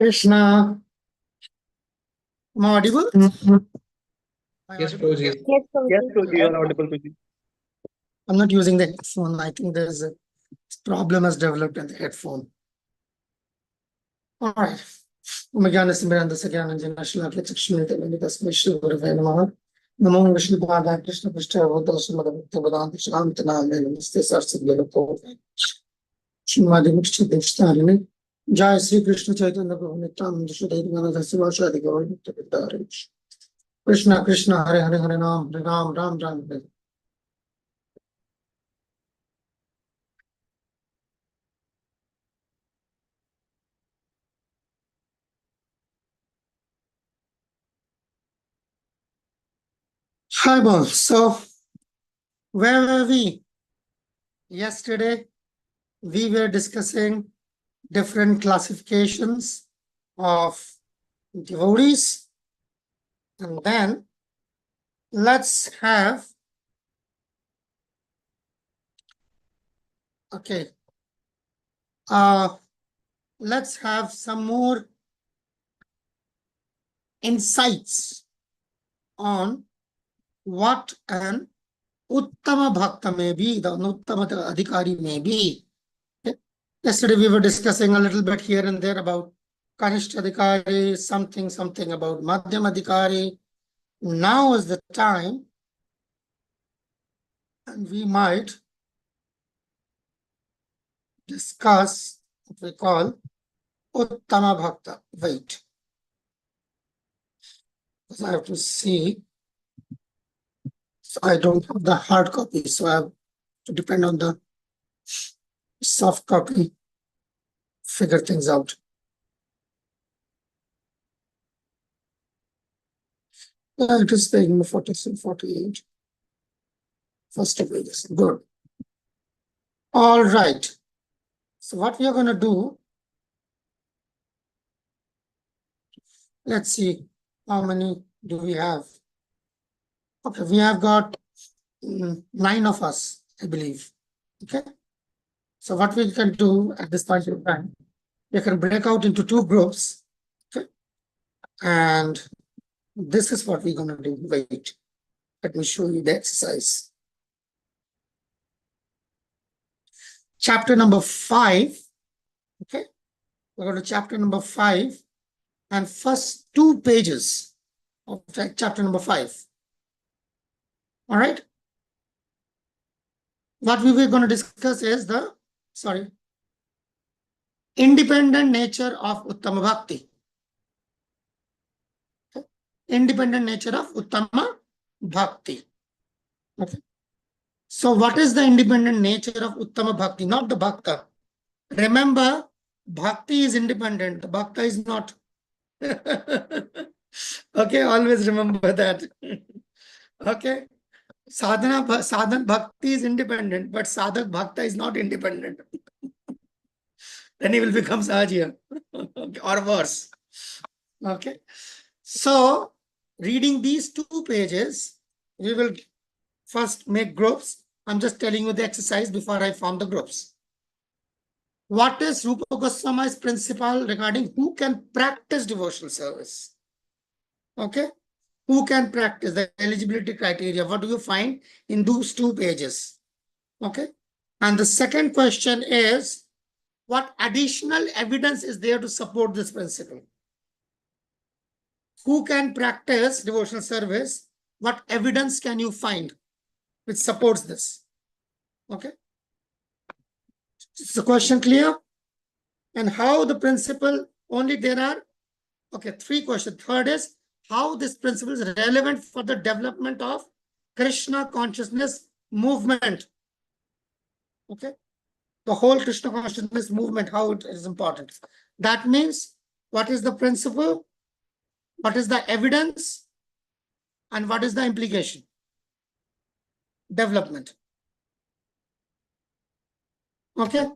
Krishna, am I audible? Yes, Prabhuji. Yes, Yes, Prabhuji. Prabhuji, you are audible, Prabhuji. I'm not using the headphone. I think there's a problem has developed in the headphone. All right. Namo Vishnu Pada Krishna Krishna Voda Sumada Vedanta Shanta Name Namaste Sarsagya Ko Shimadi Mukti Devstarini Jai Sri Krishna Chaitanya Prabhu Nityananda Sudhairana Dasiva Shadi Gauri Mukti Krishna Krishna Hare Hare Hare Ram Ram Ram Hare. Hi, Bob. So, where were we? Yesterday, we were discussing different classifications of devotees. And then let's have, let's have some more insights on what an Uttama Bhakta may be, the Uttama Adhikari may be. Okay. Yesterday we were discussing a little bit here and there about Kanishta Adhikari, something about Madhyam Adhikari. Now is the time, and we might discuss what we call Uttama Bhakta. Wait, because I have to see. So I don't have the hard copy, so I have to depend on the soft copy, figure things out. It is taking 46, 48. First of pages. Good. All right. So what we are going to do, let's see how many do we have. Okay, we have got 9 of us, I believe. Okay. So what we can do at this point in time, we can break out into 2 groups. Okay. And this is what we're going to do. Wait, let me show you the exercise. Chapter number 5. Okay. We're going to chapter number 5 and first 2 pages of chapter number 5. All right. What we were going to discuss is the, independent nature of Uttama Bhakti. Okay. Independent nature of Uttama Bhakti. Okay. So what is the independent nature of Uttama Bhakti? Not the Bhakta. Remember, Bhakti is independent. The Bhakta is not. Okay, always remember that. Okay. Sadhan Bhakti is independent, but Sadhak Bhakta is not independent. Then he will become Sahajiya or worse. Okay. So, reading these 2 pages, we will first make groups I'm just telling you the exercise before I form the groups. What is Rupa Goswami's principle regarding who can practice devotional service? Okay. Who can practice the eligibility criteria? What do you find in those 2 pages? Okay. And the second question is, what additional evidence is there to support this principle? Who can practice devotional service? What evidence can you find which supports this? Okay. Is the question clear? And how the principle, only there are, okay, 3 questions. Third is, how this principle is relevant for the development of Krishna consciousness movement. Okay. The whole Krishna consciousness movement, how it is important. That means, what is the principle? What is the evidence? And what is the implication? Development. Okay.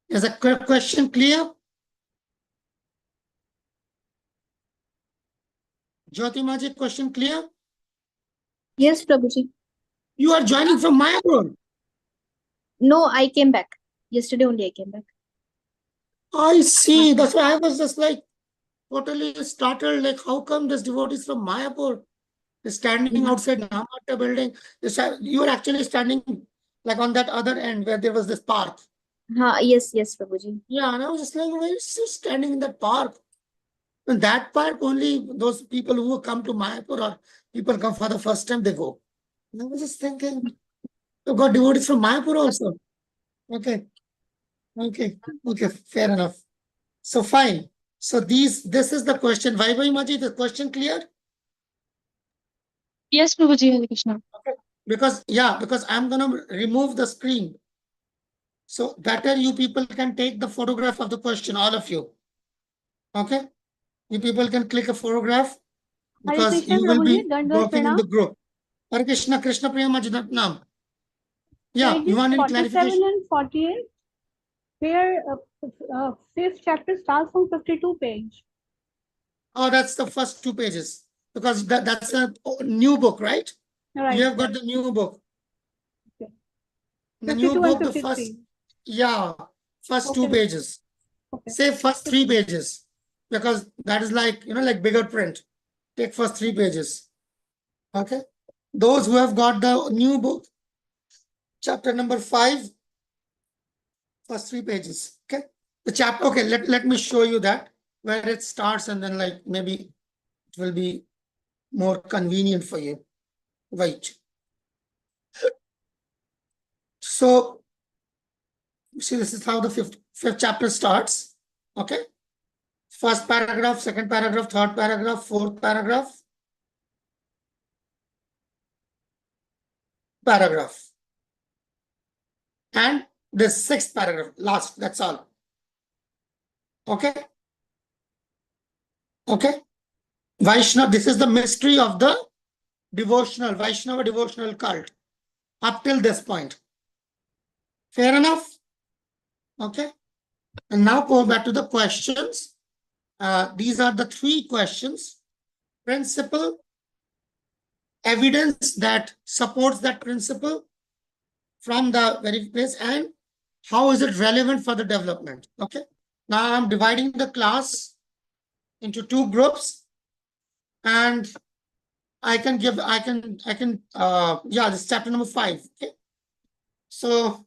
Is the question clear? Jyoti Maji, question clear? Yes, Prabhuji. You are joining from Mayapur. No, I came back. Yesterday only I came back. I see. That's why I was just like totally startled. Like, how come this devotee is from Mayapur is standing outside Namata building? You are actually standing like on that other end where there was this park. Yes, Prabhuji. Yeah, and I was just like, why is he standing in that park? In that park, only those people who come to Mayapur or people come for the first time, they go. And I was just thinking, you've got devotees from Mayapur also. Okay. Okay, fair enough. So fine. So this is the question. Vaibhavi Maji, the question clear? Yes, Prabhuji, Hare Krishna. Okay. Because I'm gonna remove the screen. So better you people can take the photograph of the question, all of you. Okay? You people can click a photograph because Krishna, you will be Prabhuji, working in the group. Hare Krishna, Krishna Priya Maji, Nam. Yeah, you want any 47 clarification? and 48, where fifth chapter starts from 52 page. Oh, that's the first 2 pages. Because that's a new book, right? Right. You have got the new book. Okay. The new 52 and book, the 53. first 2 Okay. pages. Okay. Say first 3 pages. Because that is like, like bigger print. Take first 3 pages. Okay. Those who have got the new book, chapter number 5, first 3 pages. Okay. The chapter, okay, let me show you that where it starts, and then like maybe it will be more convenient for you. Wait. So, see, this is how the fifth chapter starts. Okay. First paragraph, second paragraph, third paragraph, fourth paragraph. And the 6th paragraph, last, that's all. Okay. Okay. Vaishnava, this is the mystery of the Vaishnava devotional cult up till this point. Fair enough? Okay. And now go back to the questions. These are the 3 questions. Principle, evidence that supports that principle from the very place, and how is it relevant for the development? Okay. Now I'm dividing the class into 2 groups, and this is chapter number 5. Okay. So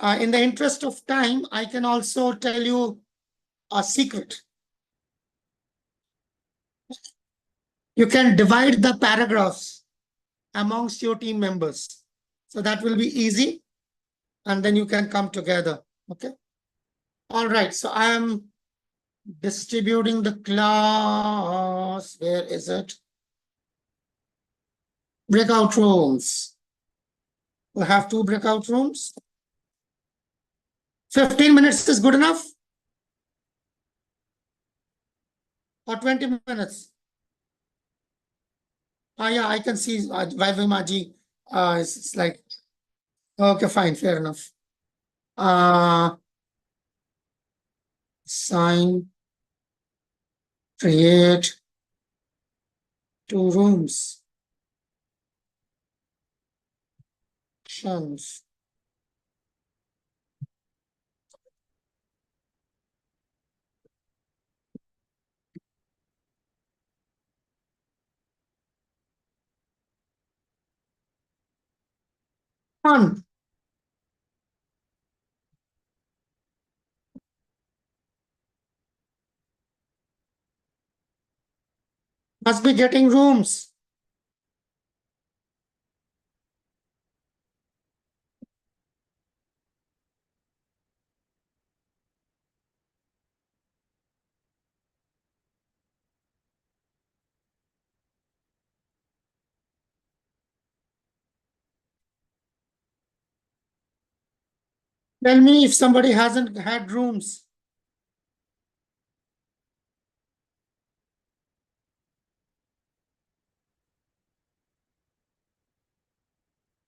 in the interest of time, I can also tell you a secret. You can divide the paragraphs amongst your team members. So that will be easy. And then you can come together. Okay. All right. So I am distributing the class. Where is it? Breakout rooms. We have 2 breakout rooms. 15 minutes is good enough? Or 20 minutes? Yeah, I can see Vaivimaji. It's like, okay, fine, fair enough. Sign, create 2 rooms. Questions. One. Must be getting rooms. Tell me if somebody hasn't had rooms.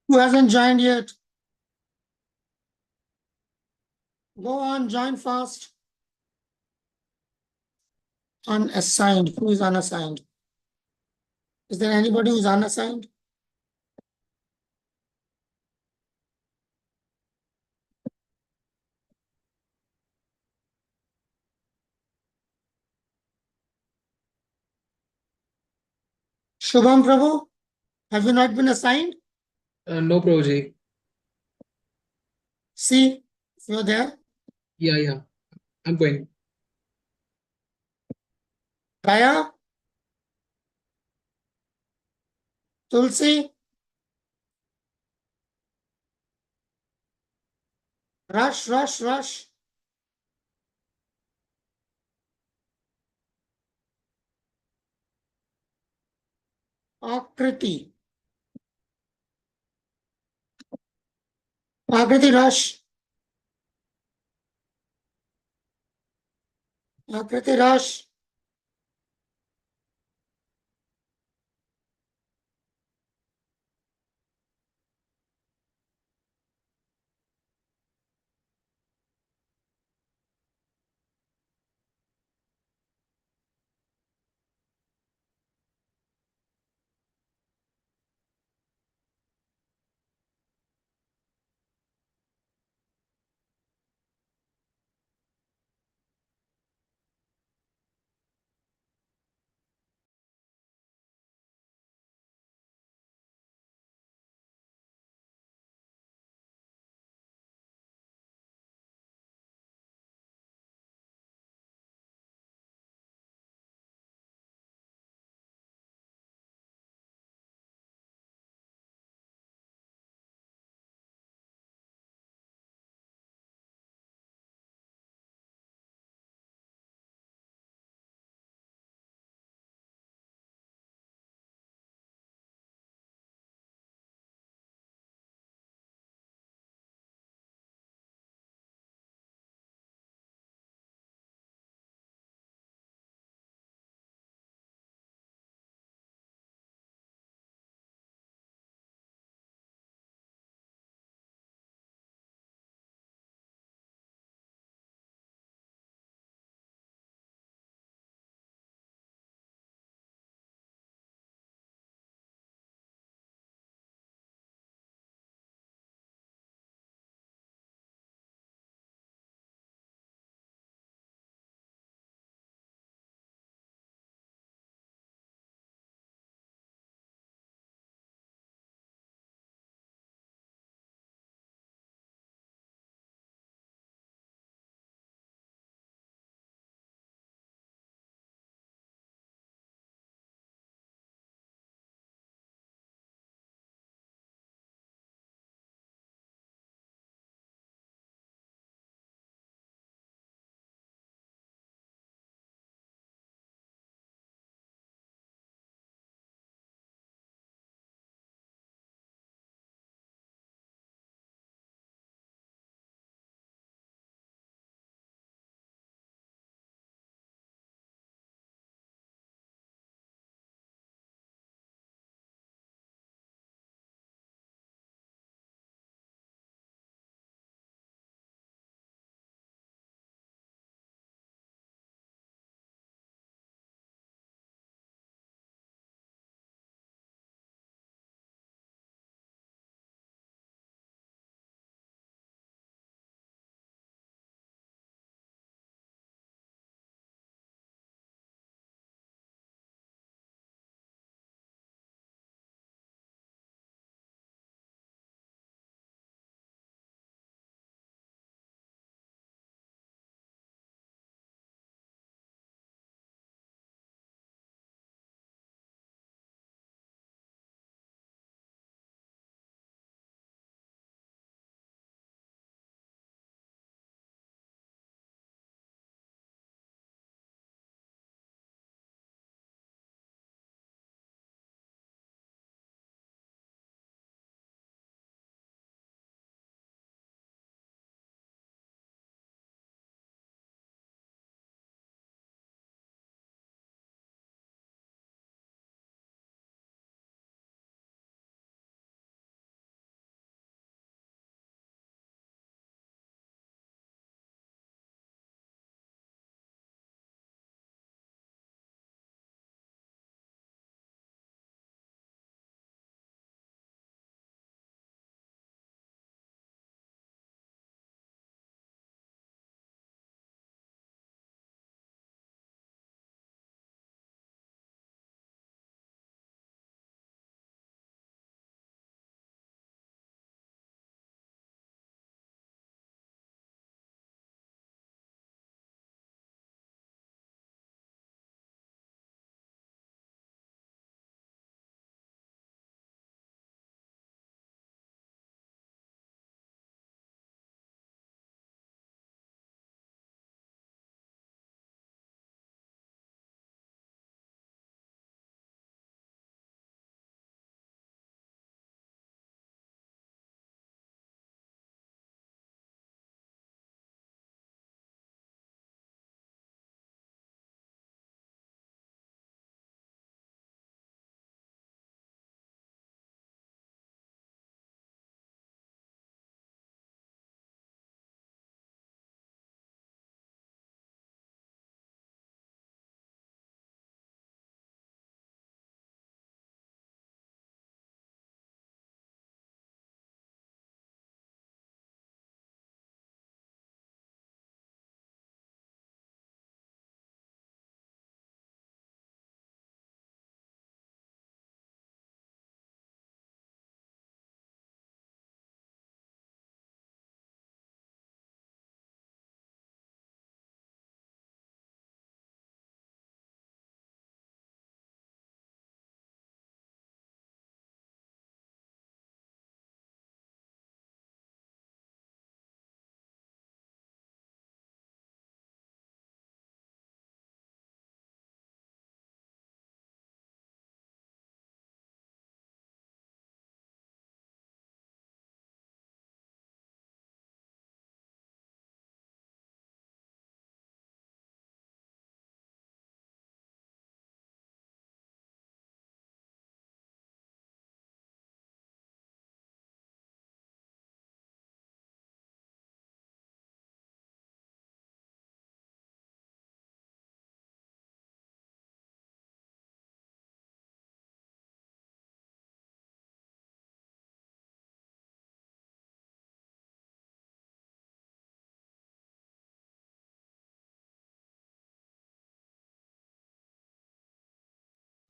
Who hasn't joined yet? Go on, join fast. Unassigned. Who is unassigned? Is there anybody who's unassigned? Shubham Prabhu, have you not been assigned? No, Prabhuji. See, if you're there. Yeah. I'm going. Raya, Tulsi, rush. Akriti. Akriti, rush. Akriti, rush.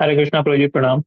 Hare Krishna, Prabhuji, Pranam.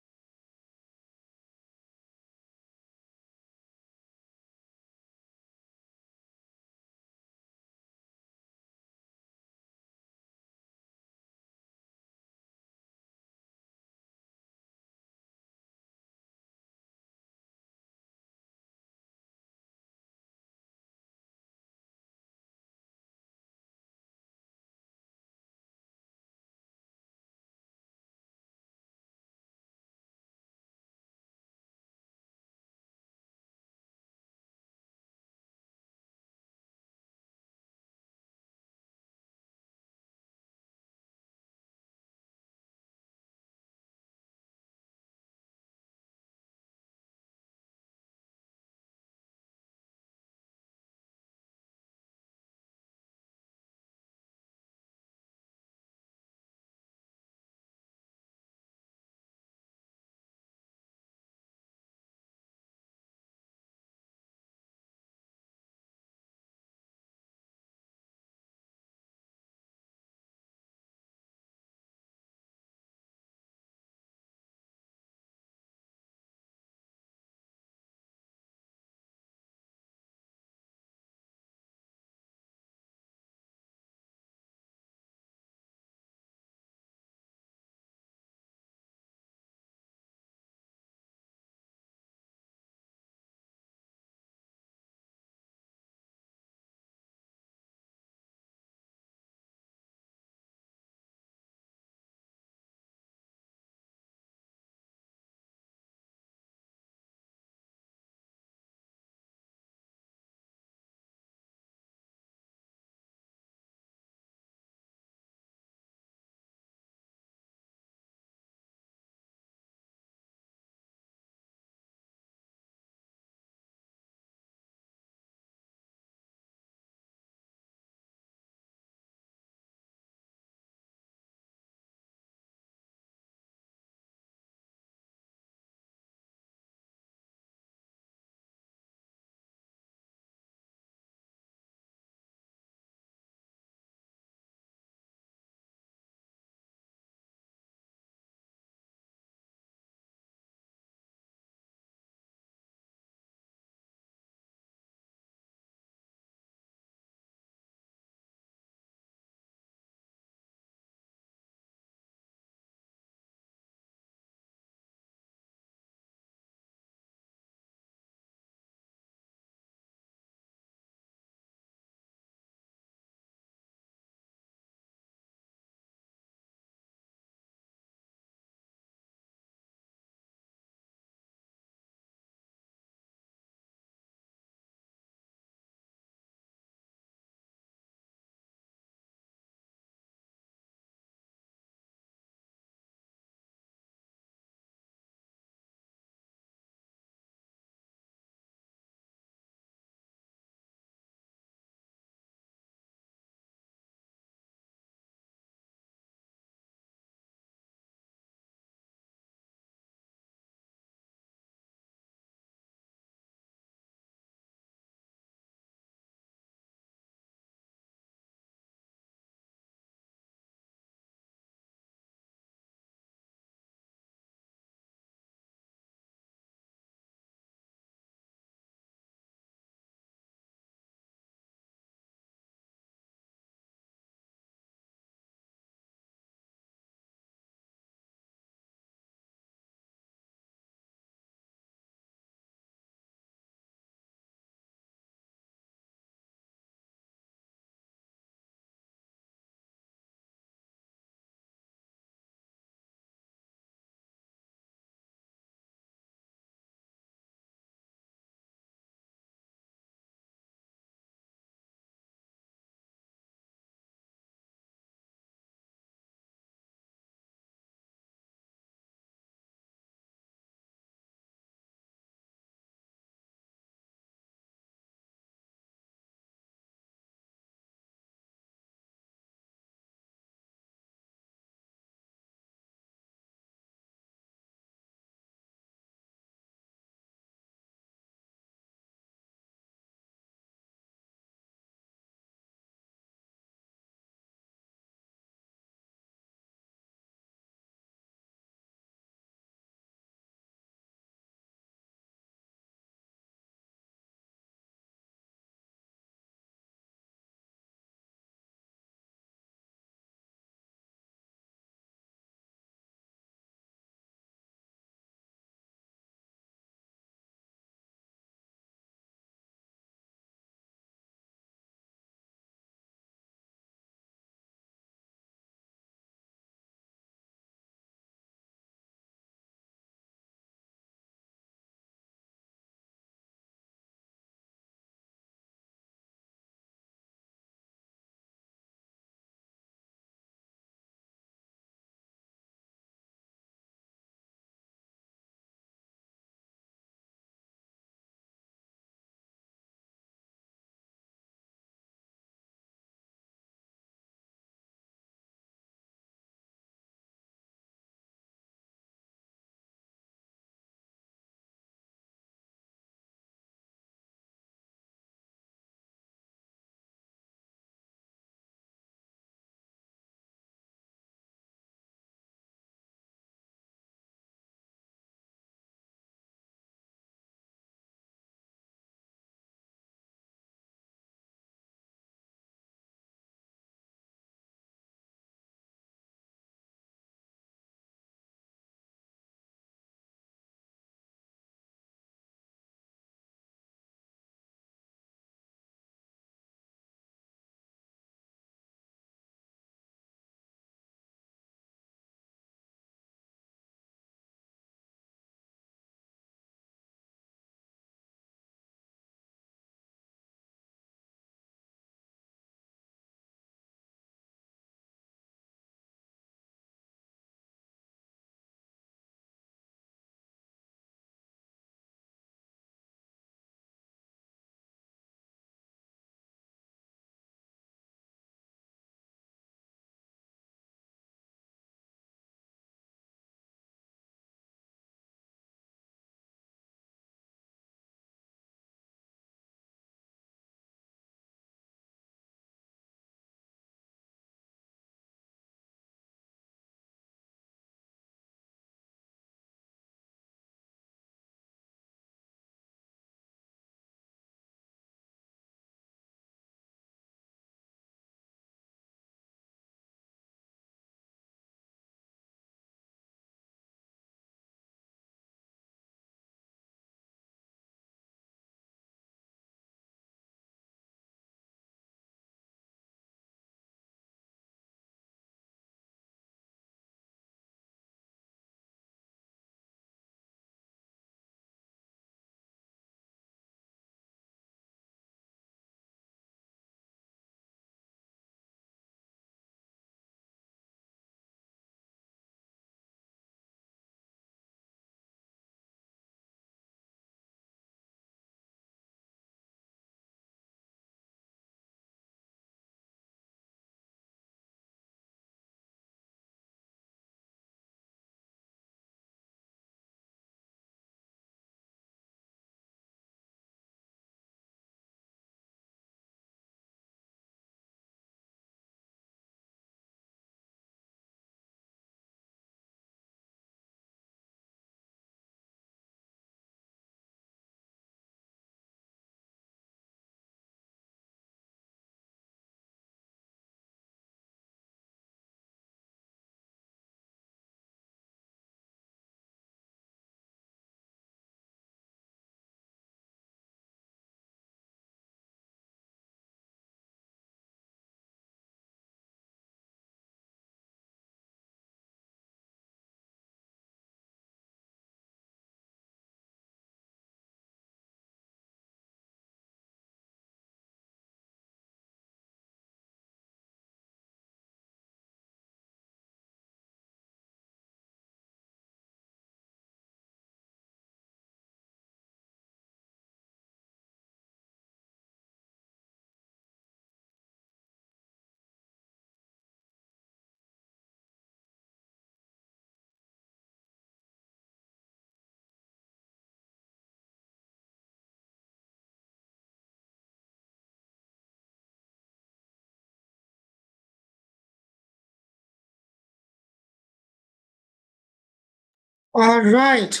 All right.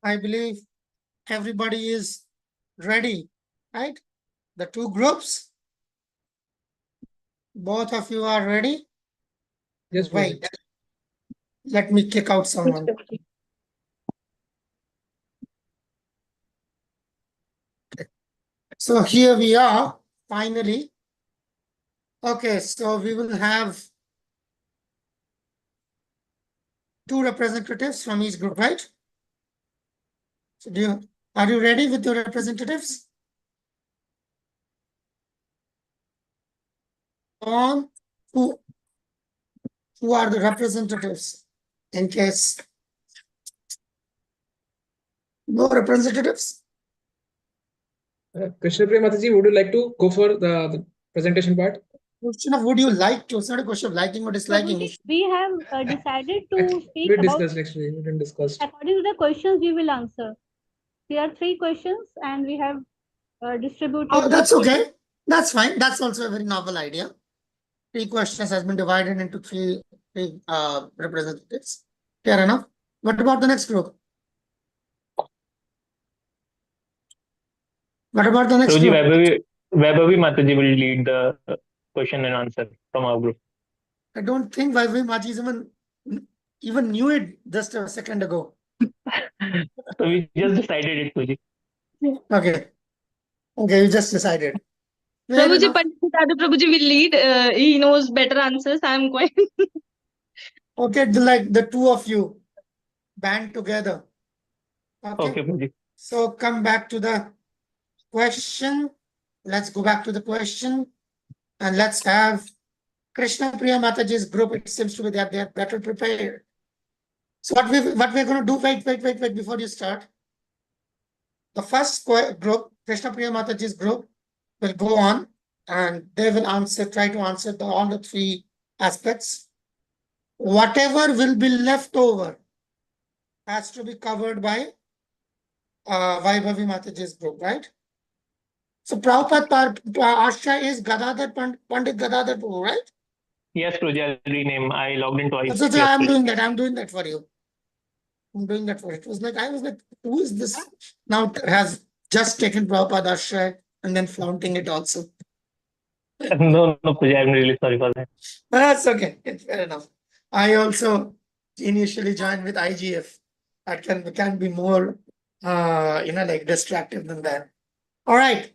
I believe everybody is ready, right? The two groups. Both of you are ready? Yes, Prabhuji. Wait. Let me kick out someone. So here we are, finally. Okay, so we will have two representatives from each group, right? So are you ready with your representatives? On who are the representatives in case no representatives? Krishna Priya Mataji, would you like to go for the presentation part? Question of would you like to? It's not a question of liking or disliking. Prabhuji, we have decided to speak We about, discussed actually. We didn't discuss. according to the questions we will answer. There are 3 questions and we have distributed. Oh, that's okay. That's fine. That's also a very novel idea. 3 questions has been divided into three representatives. Fair enough. What about the next group? What about the next Prabhuji, group? Vaibhavi Mataji will lead the question and answer from our group. I don't think Vaibhavi Mataji even knew it just a second ago. So we just decided it, Prabhuji. Okay. Okay, you just decided. Fair Prabhuji, enough. Pandit Prabhuji will lead. He knows better answers. I am going. Okay, like the two of you band together. Okay, Prabhuji. So come back to the question. Let's go back to the question and let's have Krishna Priya Mataji's group. It seems to be that they are better prepared. So what we're going to do, wait, before you start. The first group, Krishna Priya Mataji's group, will go on and they will try to answer all the 3 aspects. Whatever will be left over has to be covered by Vaibhavi Mataji's group, right? So Prabhupada Asha is Pandit Gadadhar Prabhu, right? Yes, Prabhuji, I'll rename. I logged in twice. So Yes, I'm Prabhuji. doing that. I'm doing that for you. I'm doing that for it. I was like, who is this? Now has just taken Prabhupada Asha and then flaunting it also. No, Prabhuji, I'm really sorry for that. That's okay. It's fair enough. I also initially joined with IGF. That can be more, like distractive than that. All right.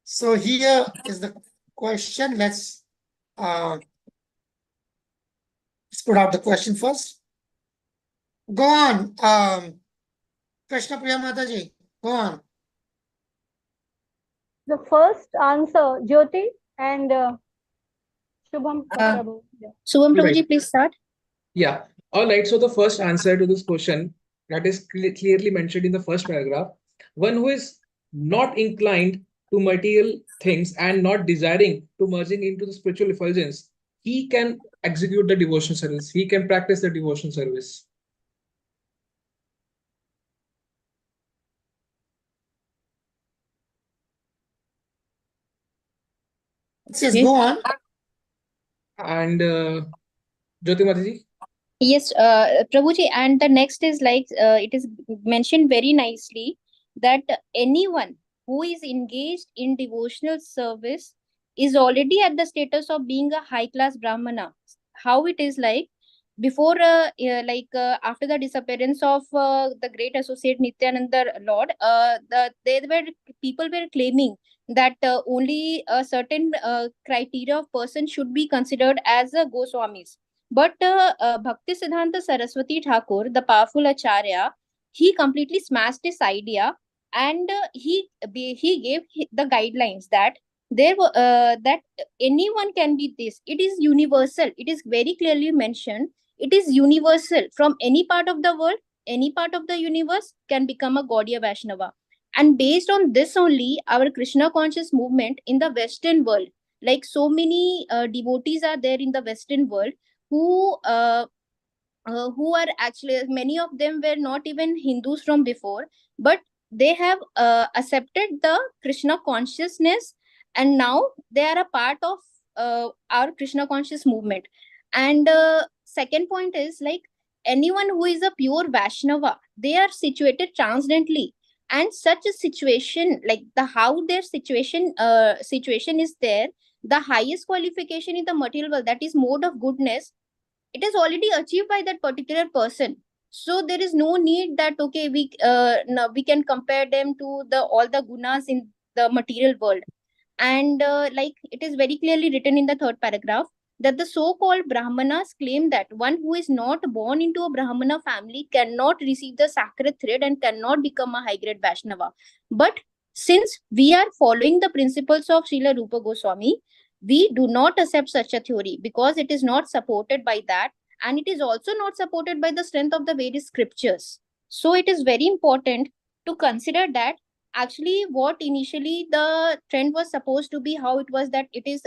So here is the question. Let's put out the question first. Go on. Krishna Priya Mataji, go on. The first answer, Jyoti and Shubham Prabhu. Yeah. Shubham Right. Prabhuji, please start. Yeah. All right. So the first answer to this question that is clearly mentioned in the first paragraph, one who is not inclined to material things and not desiring to merging into the spiritual effulgence, he can execute the devotion service. He can practice the devotion service. Yes, go on. And Jyoti Mataji? Yes, Prabhuji, and the next is like it is mentioned very nicely that anyone who is engaged in devotional service is already at the status of being a high class Brahmana. How it is like before, after the disappearance of the great associate Nityananda Lord, people were claiming that only a certain criteria of person should be considered as a Goswamis. But Bhakti Siddhanta Saraswati Thakur, the powerful Acharya, he completely smashed this idea, and he gave the guidelines that that anyone can be this. It is universal. It is very clearly mentioned. It is universal. From any part of the world, any part of the universe can become a Gaudiya Vaishnava. And based on this only, our Krishna conscious movement in the Western world, like so many devotees are there in the Western world who are actually, many of them were not even Hindus from before, but they have accepted the Krishna consciousness, and now they are a part of our Krishna conscious movement. And second point is like anyone who is a pure Vaishnava, they are situated transcendently. And such a situation, like the how their situation is there, the highest qualification in the material world, that is mode of goodness, it is already achieved by that particular person. So there is no need that okay, we can compare them to the all the gunas in the material world. And like it is very clearly written in the third paragraph that the so-called Brahmanas claim that one who is not born into a Brahmana family cannot receive the sacred thread and cannot become a high-grade Vaishnava. But since we are following the principles of Srila Rupa Goswami, we do not accept such a theory because it is not supported by that, and it is also not supported by the strength of the various scriptures. So it is very important to consider that actually what initially the trend was supposed to be, how it was that it is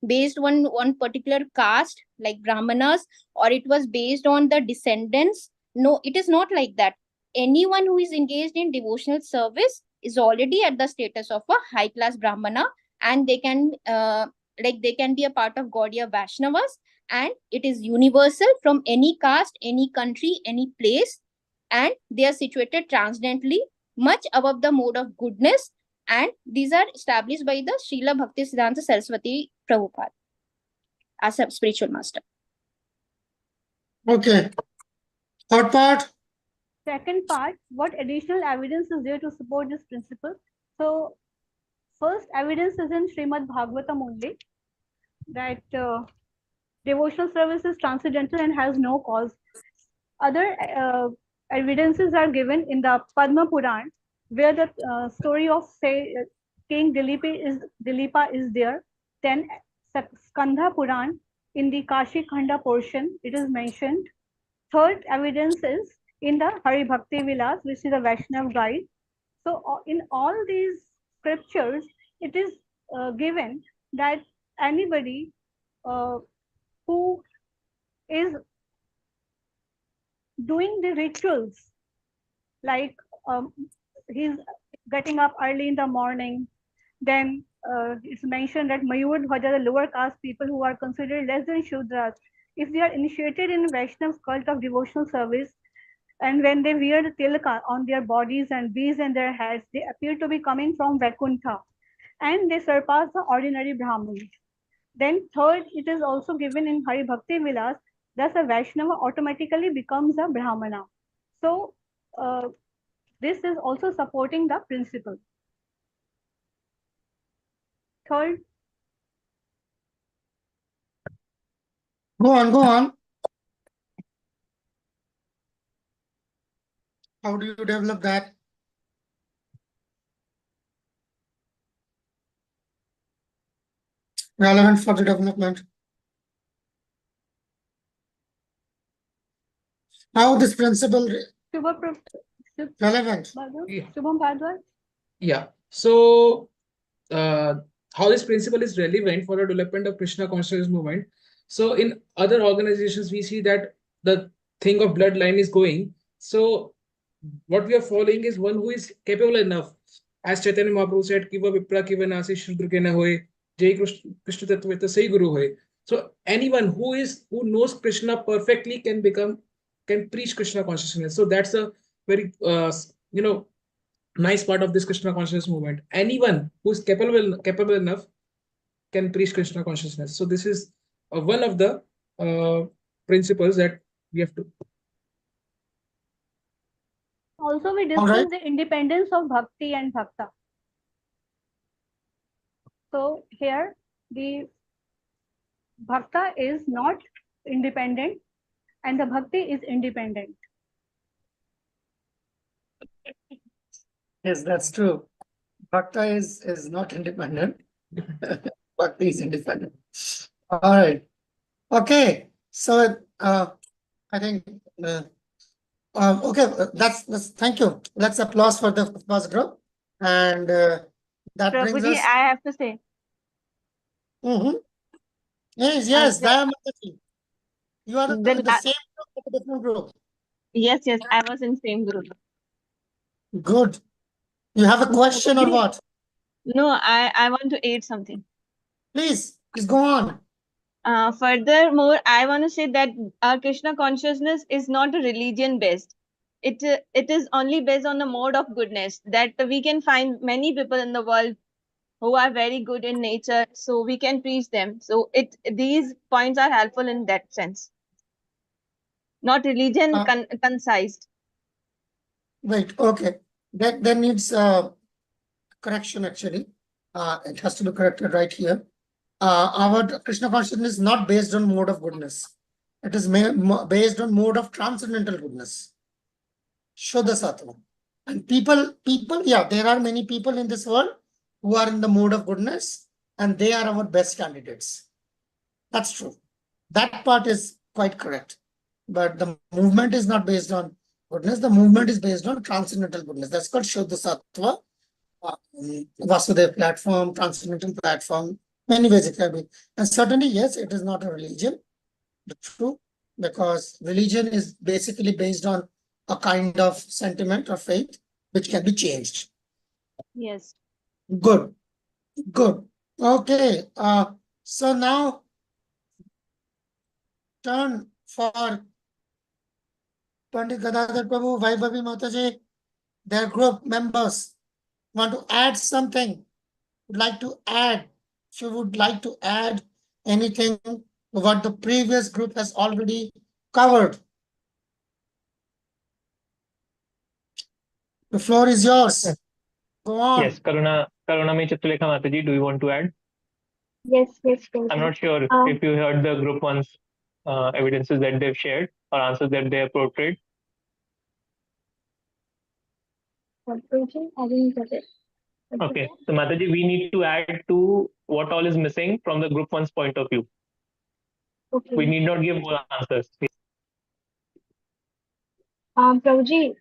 based on one particular caste like Brahmanas, or it was based on the descendants. No, it is not like that. Anyone who is engaged in devotional service is already at the status of a high class Brahmana, and they can they can be a part of Gaudiya Vaishnavas, and it is universal from any caste, any country, any place, and they are situated transcendently much above the mode of goodness, and these are established by the Srila Bhaktisiddhanta Saraswati Prabhupada as a spiritual master. Okay. Third part. Second part, what additional evidence is there to support this principle? So, first evidence is in Srimad Bhagavatam only, that devotional service is transcendental and has no cause. Other evidences are given in the Padma Puran, where the story of King Dilipa is there. Then Skandha Puran, in the Kashi Khanda portion, it is mentioned. Third evidence is in the Hari Bhakti Vilas, which is a Vaishnav guide. So in all these scriptures, it is given that anybody who is doing the rituals, like he's getting up early in the morning, then it's mentioned that Mayur Dhwaja, the lower caste people who are considered less than Shudras, if they are initiated in Vaishnav cult of devotional service, and when they wear the tilaka on their bodies and beads in their heads, they appear to be coming from Vaikuntha, and they surpass the ordinary Brahmins. Then third, it is also given in Hari Bhakti Vilas, thus a Vaishnava automatically becomes a Brahmana. So this is also supporting the principle. Third, Go on. How do you develop that? Relevant for the development. How this principle relevant? Shubham Bhardwaj? Yeah. So, how this principle is relevant for the development of Krishna consciousness movement. So, in other organizations, we see that the thing of bloodline is going. So, what we are following is one who is capable enough. As Chaitanya Mahaprabhu said, Kiva Vipra Kiva Nasi Shudra ke na hoye, Jai Krishna Tattva Sai Guru hoye. So, anyone who knows Krishna perfectly can preach Krishna consciousness. So, that's a very nice part of this Krishna consciousness movement. Anyone who is capable enough can preach Krishna consciousness. So this is one of the principles that we have to. Also, we discussed the independence of bhakti and bhakta. So here, the bhakta is not independent and the bhakti is independent. Yes, that's true. Bhakta is not independent. Bhakti is independent. All right. Okay. So I think okay. That's thank you. Let's applause for the first group, and that brings Prabhuji, us. I have to say. Yes. Dayamati. You are the same group, but a different group. Yes, I was in same group. Good. You have a question or what? No, I want to add something. Please go on. Furthermore, I want to say that Krishna consciousness is not a religion based. It is only based on the mode of goodness, that we can find many people in the world who are very good in nature, so we can preach them. So these points are helpful in that sense, not religion concised. Wait, okay. That needs correction actually. It has to be corrected right here. Our Krishna consciousness is not based on mode of goodness. It is based on mode of transcendental goodness. Shuddha Sattva. And people, yeah, there are many people in this world who are in the mode of goodness, and they are our best candidates. That's true. That part is quite correct. But the movement is not based on goodness. The movement is based on transcendental goodness. That's called Shuddha Sattva, Vasudev platform, transcendental platform. Many ways it can be. And certainly, yes, it is not a religion. True, because religion is basically based on a kind of sentiment or faith which can be changed. Yes. Good, good. Okay. So now turn for Pandit Gadadhar Prabhu, Vaibhavi Mataji, their group members want to add something, would like to add. If you would like to add anything to what the previous group has already covered, the floor is yours. Go on. Yes, Karunami Chitralekha Mataji, do you want to add? Yes, I'm not sure if you heard the group one's evidences that they've shared or answers that they have portrayed. I didn't get it. Okay, so Mataji, we need to add to what all is missing from the group one's point of view. Okay. We need not give all answers. Prabhuji,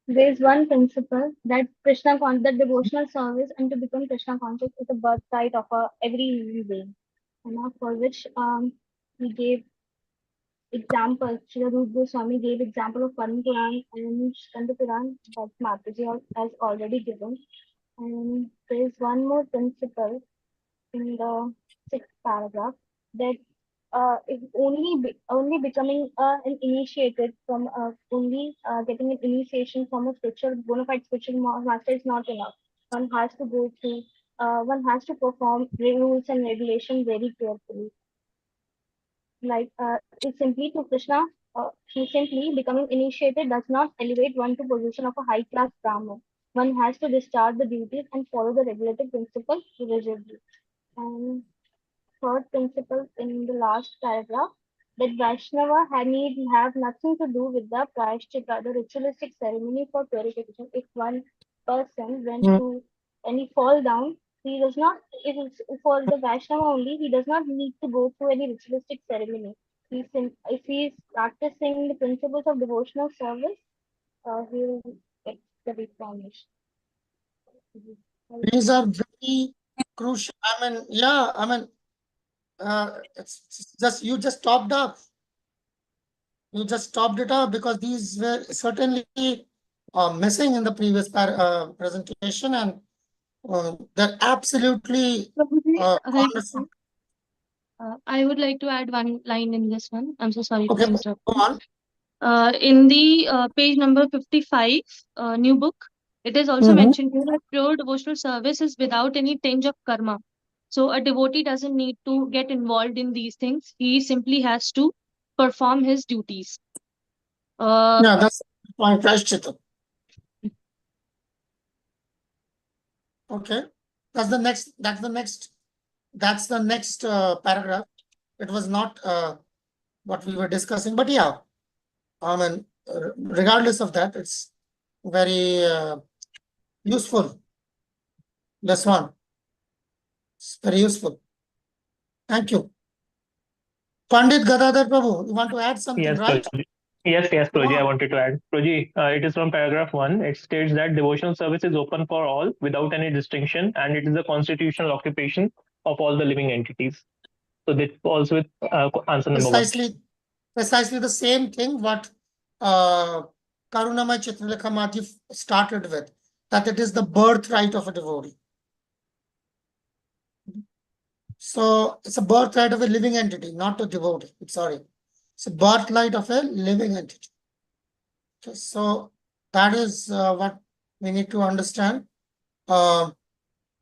there is one principle that that devotional service and to become Krishna conscious is a birthright of every human being, and for which we gave examples. Srila Rupa Goswami gave example of Param Puran and Skanda Puran that Mataji has already given. And there is one more principle in the 6th paragraph that is only becoming an initiated from only getting an initiation from a spiritual bona fide spiritual master is not enough. One has to go through. One has to perform rules and regulations very carefully. Like it's simply to Krishna. Simply becoming initiated does not elevate one to position of a high class Brahman. One has to discharge the duties and follow the regulative principles rigidly. And third principle in the last paragraph that Vaishnava need have nothing to do with the prayashchitta, the ritualistic ceremony for purification. If one person went to any fall down, he does not, it is for the Vaishnava only, he does not need to go through any ritualistic ceremony. If he is practicing the principles of devotional service, he will get the reformation. These are very crucial. I mean, yeah, I mean, it's just you just topped up. You just topped it up because these were certainly missing in the previous presentation, and they're absolutely Hare wonderful. Krishna. I would like to add one line in this one. I'm so sorry Okay, to interrupt. go on. In the page number 55, new book, it is also mentioned here that pure devotional service is without any tinge of karma. So a devotee doesn't need to get involved in these things. He simply has to perform his duties. Yeah, that's my prashchitta. Okay, that's the next paragraph. It was not what we were discussing, but yeah, I mean, regardless of that, it's very useful. This one, it's very useful. Thank you. Pandit Gadadhar Prabhu, you want to add something, Yes, right? Prabhuji. Yes, Prabhuji, I wanted to add. Prabhuji, it is from paragraph 1. It states that devotional service is open for all without any distinction, and it is a constitutional occupation of all the living entities. So that falls with answer number 1. Precisely the same thing what Karunamai Chitralekha Mati started with, that it is the birthright of a devotee. So it's a birthright of a living entity, not a devotee. Sorry. It's a birthright of a living entity. Okay, so that is what we need to understand.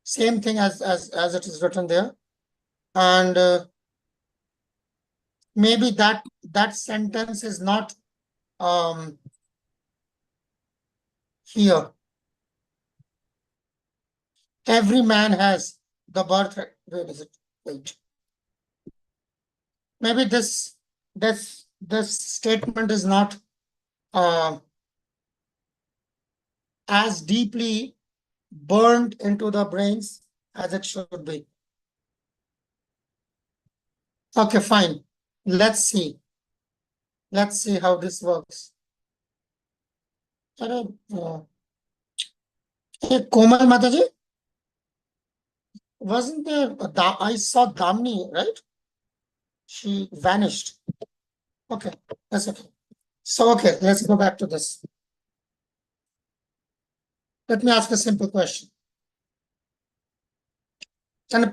Same thing as it is written there. And maybe that sentence is not here. Every man has the birthright. Where is it? Wait. Maybe this statement is not as deeply burned into the brains as it should be. Okay, fine. Let's see. Let's see how this works. Hey, Komal Mataji, wasn't there I saw Damni, right? She vanished. Okay, that's okay. So, okay, let's go back to this. Let me ask a simple question. Can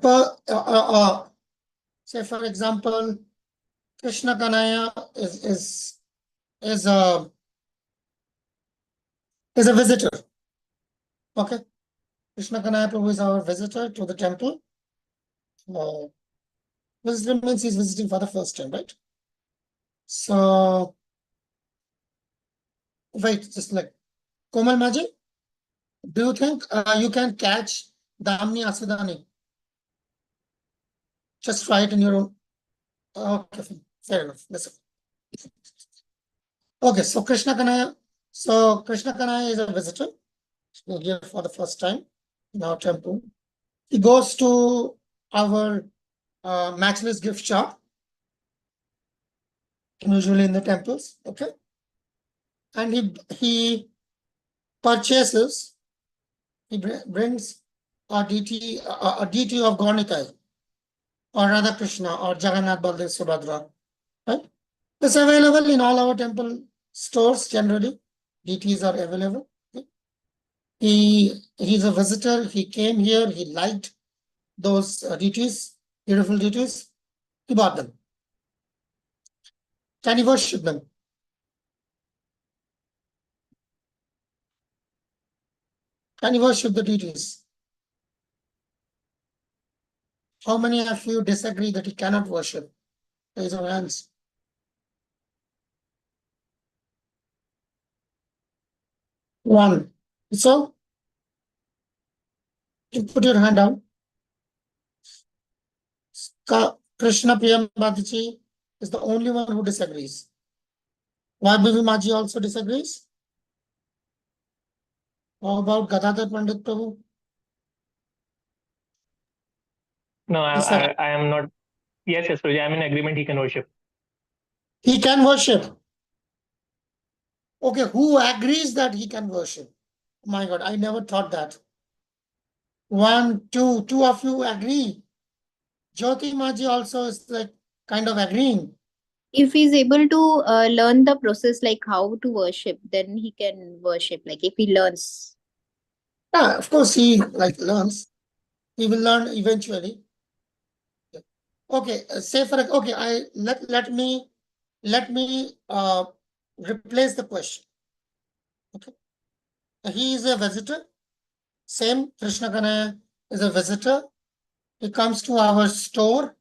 say, for example, Krishna Kanaya is a visitor. Okay, Krishna Kanaya Prabhu is our visitor to the temple. Visitor means he's visiting for the first time, right? So, wait, just like Komal Maji, do you think you can catch Damni Asudani? Just try it in your own. Okay, fine. Fair enough. Listen. Okay, so Krishna Kanaya. So Krishna Kanaya is a visitor here for the first time in our temple. He goes to our matchless gift shop, usually in the temples. Okay, and he purchases. He brings a deity of Gaunikai, or Radha Krishna, or Jagannath Baldev Subhadra. Right? It's available in all our temple stores generally. Deities are available. Okay? He's a visitor. He came here. He liked those deities, beautiful deities. He bought them. Can he worship them? Can he worship the deities? How many of you disagree that he cannot worship? Raise your hands. One. So, you put your hand down. Krishna Priyam Bhataji is the only one who disagrees. Vaibhavi Maji also disagrees. How about Gadadhar Pandit Prabhu? No, I am not. Yes, Prabhuji, I'm in agreement. He can worship. He can worship. Okay, who agrees that he can worship? Oh my God, I never thought that. One, two of you agree. Jyoti Maji also is like kind of agreeing. If he's able to learn the process, like how to worship, then he can worship. Like if he learns. Yeah, of course he like learns. He will learn eventually. Okay, say for okay, let me replace the question. Okay, he is a visitor. Same Krishna Kanaya is a visitor. He comes to our store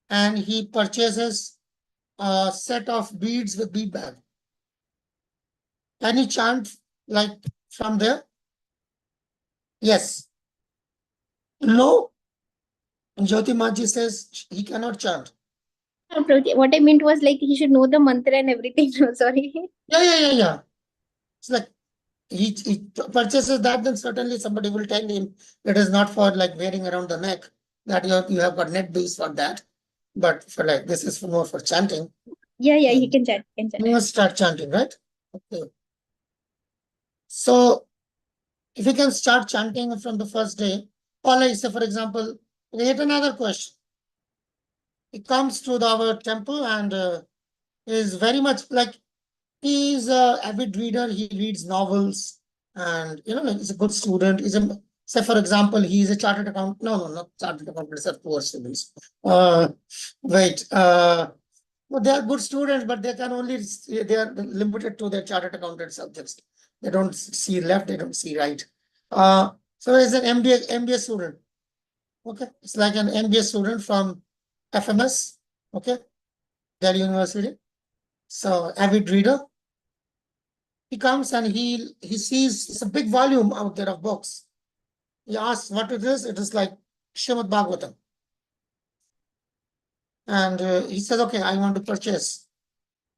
and he purchases a set of beads with bead bag. Can he chant like from there? Yes. No. Jyoti Maji says he cannot chant. What I meant was like he should know the mantra and everything. No, sorry. Yeah. It's like he purchases that, then certainly somebody will tell him it is not for like wearing around the neck, that you have got neck beads for that, but for like this is more for chanting. Yeah, he can chant. You must start chanting, right? Okay. So if you can start chanting from the first day, or like say for example, yet another question. He comes to our temple and is very much like he is an avid reader. He reads novels, and like he's a good student. Say, for example, he is a chartered accountant. No, not chartered accountants are poor students. Wait. Well, they are good students, but they can only they are limited to their chartered accountant subjects. They don't see left, they don't see right. So as an MBA student. Okay, it's like an MBA student from FMS. Okay, Delhi University. So avid reader. He comes and he sees it's a big volume out there of books. He asks what it is. It is like Srimad Bhagavatam. And he says, okay, I want to purchase.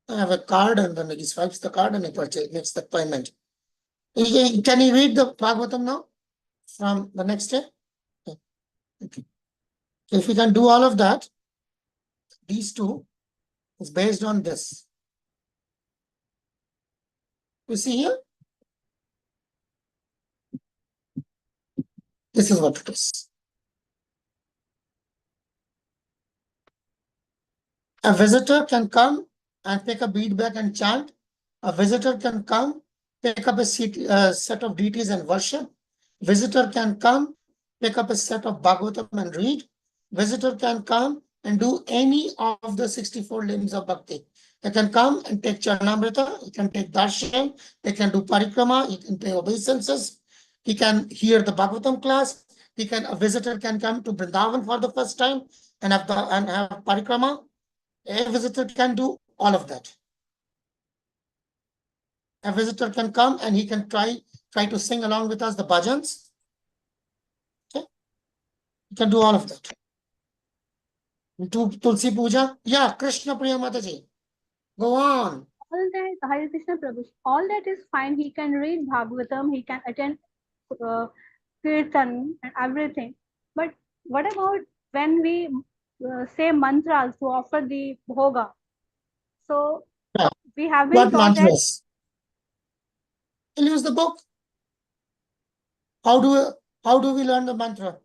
I have a card, and then he swipes the card and he makes the payment. Can he read the Bhagavatam now from the next day? Okay. If we can do all of that, these two is based on this. You see here? This is what it is. A visitor can come and pick a bead bag and chant. A visitor can come, pick up a set of deities and worship. Visitor can come, pick up a set of Bhagavatam and read. Visitor can come and do any of the 64 limbs of bhakti. They can come and take Charanamrita, he can take Darshan, they can do Parikrama, he can pay obeisances, he can hear the Bhagavatam class, a visitor can come to Vrindavan for the first time and have Parikrama. A visitor can do all of that. A visitor can come and he can try to sing along with us the bhajans. Okay? He can do all of that. Do Tulsi Puja. Yeah, Krishna Priya Mataji. Go on. All that, Hare Krishna Prabhu, all that is fine. He can read Bhagavatam, he can attend Kirtan and everything. But what about when we say mantras to offer the bhoga? So Yeah. we have been What taught that. mantras? He'll use the book. How do we learn the mantra?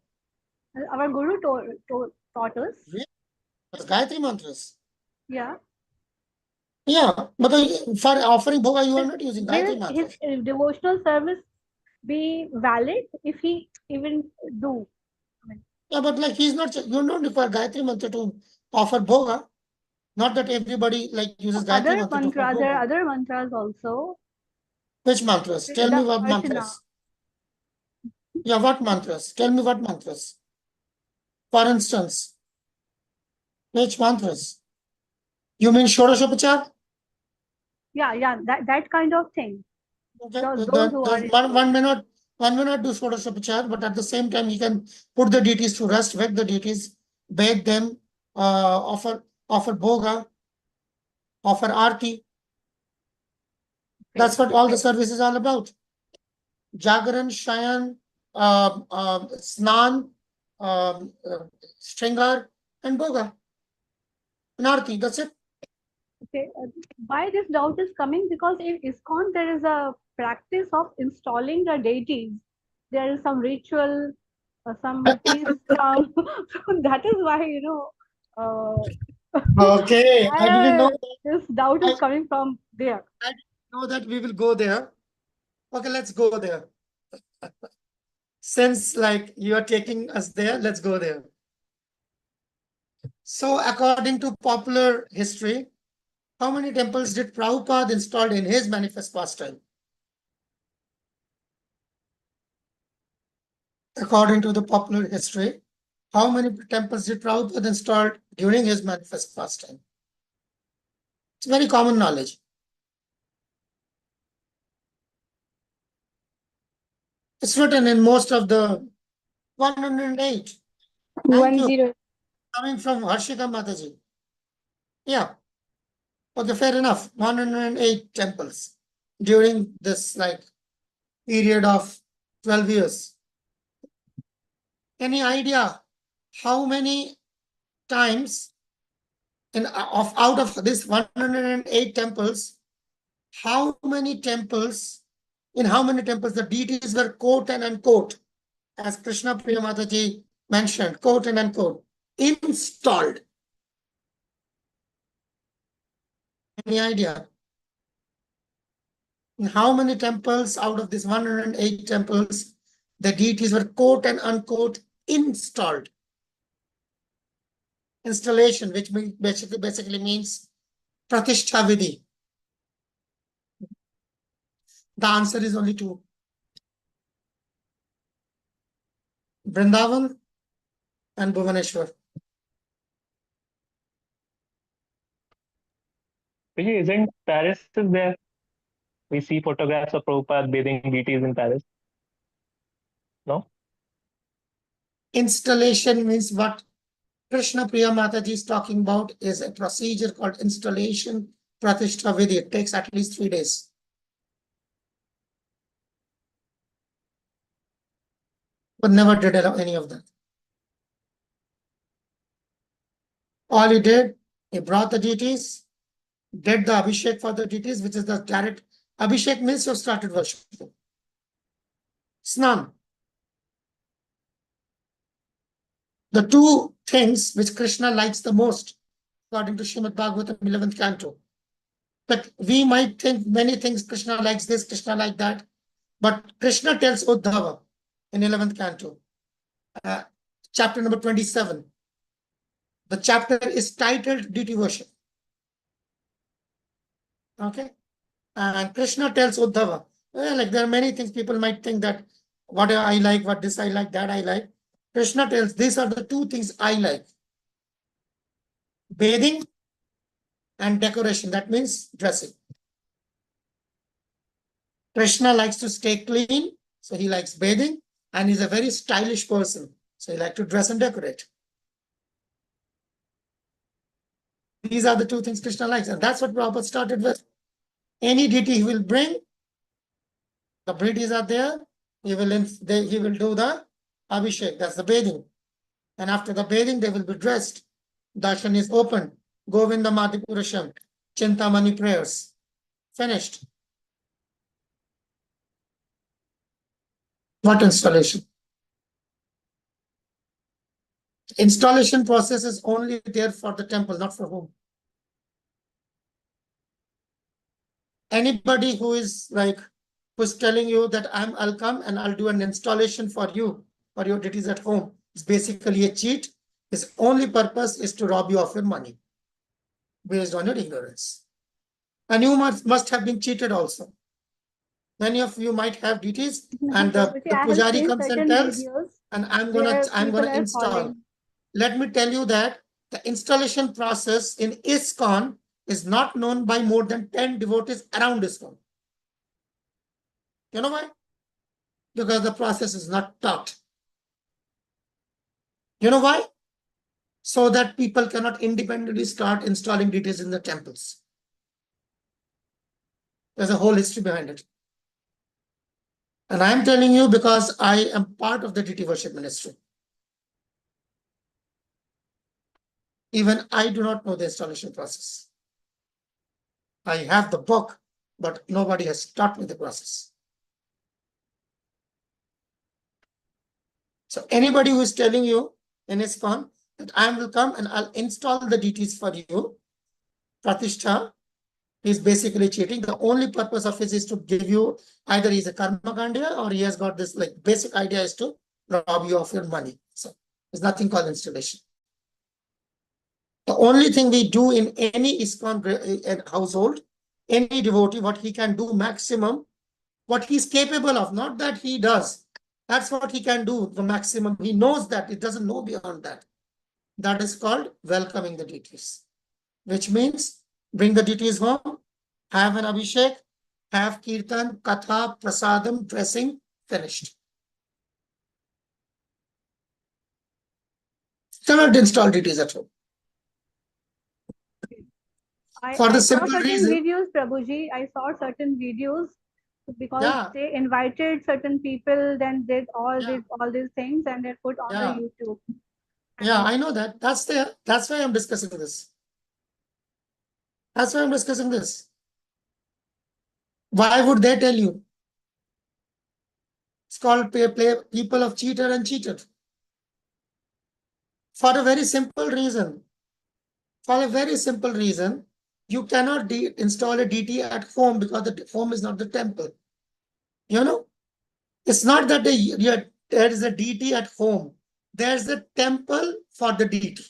Our guru taught us. Gayatri mantras. Yeah. Yeah, but for offering bhoga, you are not using Gayatri Will mantras. his devotional service be valid if he even do? Yeah, but like you don't require Gayatri mantra to offer bhoga. Not that everybody like uses Gayatri Other mantra to offer mantras, there are bhoga. other mantras also. Which mantras? Tell me what Archana. mantras. Yeah, what mantras? Tell me what mantras. For instance, which mantras? You mean Shodashopachar? Yeah, that kind of thing. Okay. Those who are one may not do Shodashopachar, but at the same time he can put the deities to rest, wake the deities, beg them, offer bhoga, offer arti. That's what all the service is all about. Jagaran, Shayan, Snan, Shringar, and Bhoga. And Arti, that's it. Okay. Why this doubt is coming? Because in ISKCON there is a practice of installing the deities. There is some ritual, some deities come. So that is why, Okay, I didn't know this doubt is coming from there. I didn't know that we will go there. Okay, let's go there. Since like you are taking us there, let's go there. So according to popular history, how many temples did Prabhupada install in his manifest pastime? According to the popular history, how many temples did Prabhupada install during his manifest pastime? It's very common knowledge. It's written in most of the 108. Thank you. Coming from Harshika Mataji. Yeah. Okay, fair enough. 108 temples during this like period of 12 years. Any idea how many times out of this 108 temples, how many temples the deities were quote and unquote, as Krishna Priya Mataji mentioned, quote and unquote, installed? Any idea? In how many temples out of these 108 temples the deities were quote and unquote installed. Installation, which basically means pratishtha vidhi. The answer is only two. Vrindavan and Bhuvaneshwar. Prabhuji, isn't Paris is there? We see photographs of Prabhupada bathing deities in Paris. No? Installation means what Krishna Priya Mataji is talking about is a procedure called installation pratishtha vidhi. It takes at least 3 days. But never did any of that. All he did, he brought the deities, did the abhishek for the deities, which is the direct abhishek means you have started worshiping. Snan. The two things which Krishna likes the most, according to Srimad Bhagavatam 11th canto. But we might think many things, Krishna likes this, Krishna like that. But Krishna tells Uddhava in 11th canto, chapter number 27. The chapter is titled Deity Worship. Okay. And Krishna tells Uddhava, like there are many things people might think that what I like, what this I like, that I like. Krishna tells these are the two things I like. Bathing and decoration. That means dressing. Krishna likes to stay clean, so he likes bathing, and he's a very stylish person, so he likes to dress and decorate. These are the two things Krishna likes, and that's what Prabhupada started with. Any deity he will bring, the deities are there, he will do the abhishek, that's the bathing. And after the bathing, they will be dressed. Darshan is open. Govinda Madhipurasham, Chintamani prayers. Finished. What installation? Installation process is only there for the temple, not for home. Anybody who is who's telling you that I'll come and I'll do an installation for you, for your deities at home, is basically a cheat. His only purpose is to rob you of your money based on your ignorance. And you must have been cheated also. Many of you might have deities, and the pujari comes and tells, and I'm gonna install. Let me tell you that the installation process in ISKCON is not known by more than 10 devotees around ISKCON. You know why? Because the process is not taught. You know why? So that people cannot independently start installing deities in the temples. There's a whole history behind it. And I'm telling you because I am part of the deity worship ministry. Even I do not know the installation process. I have the book, but nobody has taught me the process. So anybody who is telling you in ISKCON that I will come and I'll install the deities for you, Pratishtha, is basically cheating. The only purpose of it is to give you, either he's a karma kandiya or he has got this basic idea is to rob you of your money. So there's nothing called installation. The only thing we do in any ISKCON household, any devotee, what he can do maximum, what he's capable of, not that he does. That's what he can do, the maximum. He knows that, it doesn't know beyond that. That is called welcoming the deities, which means bring the deities home, have an abhishek, have kirtan, katha, prasadam, dressing, finished. Cannot install deities at home. For the simple reason. Videos, Prabhuji, I saw certain videos because they invited certain people, then did all these things, and they put on the YouTube. Yeah, I know that. That's there. That's why I'm discussing this. That's why I'm discussing this. Why would they tell you? It's called people of cheater and cheated. For a very simple reason. For a very simple reason, you cannot install a deity at home because the home is not the temple. You know? It's not that there is a deity at home. There's a temple for the deity.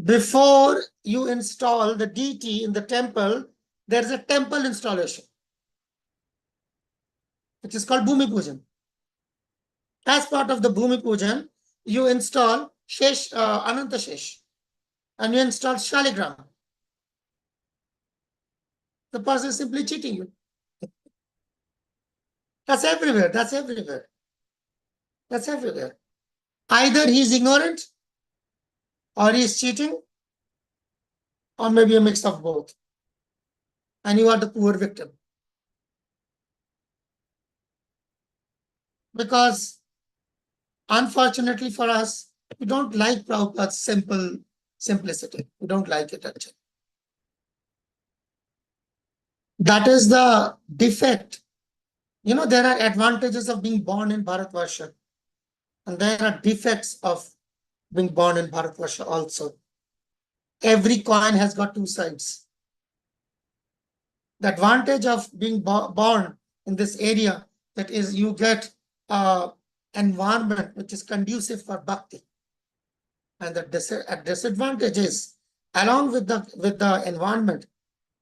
Before you install the deity in the temple, there's a temple installation, which is called Bhumi Pujan. As part of the Bhumi Pujan, you install Ananta Shesh, and you install Shaligram. The person is simply cheating you. That's everywhere. That's everywhere. That's everywhere. Either he's ignorant, or he's cheating, or maybe a mix of both. And you are the poor victim. Because unfortunately for us, we don't like Prabhupada's simplicity. We don't like it actually. That is the defect. You know, there are advantages of being born in Bharatvarsha, and there are defects of being born in Bharatvarsha also. Every coin has got two sides. The advantage of being born in this area, that is, you get environment which is conducive for bhakti. And the disadvantage is, along with the environment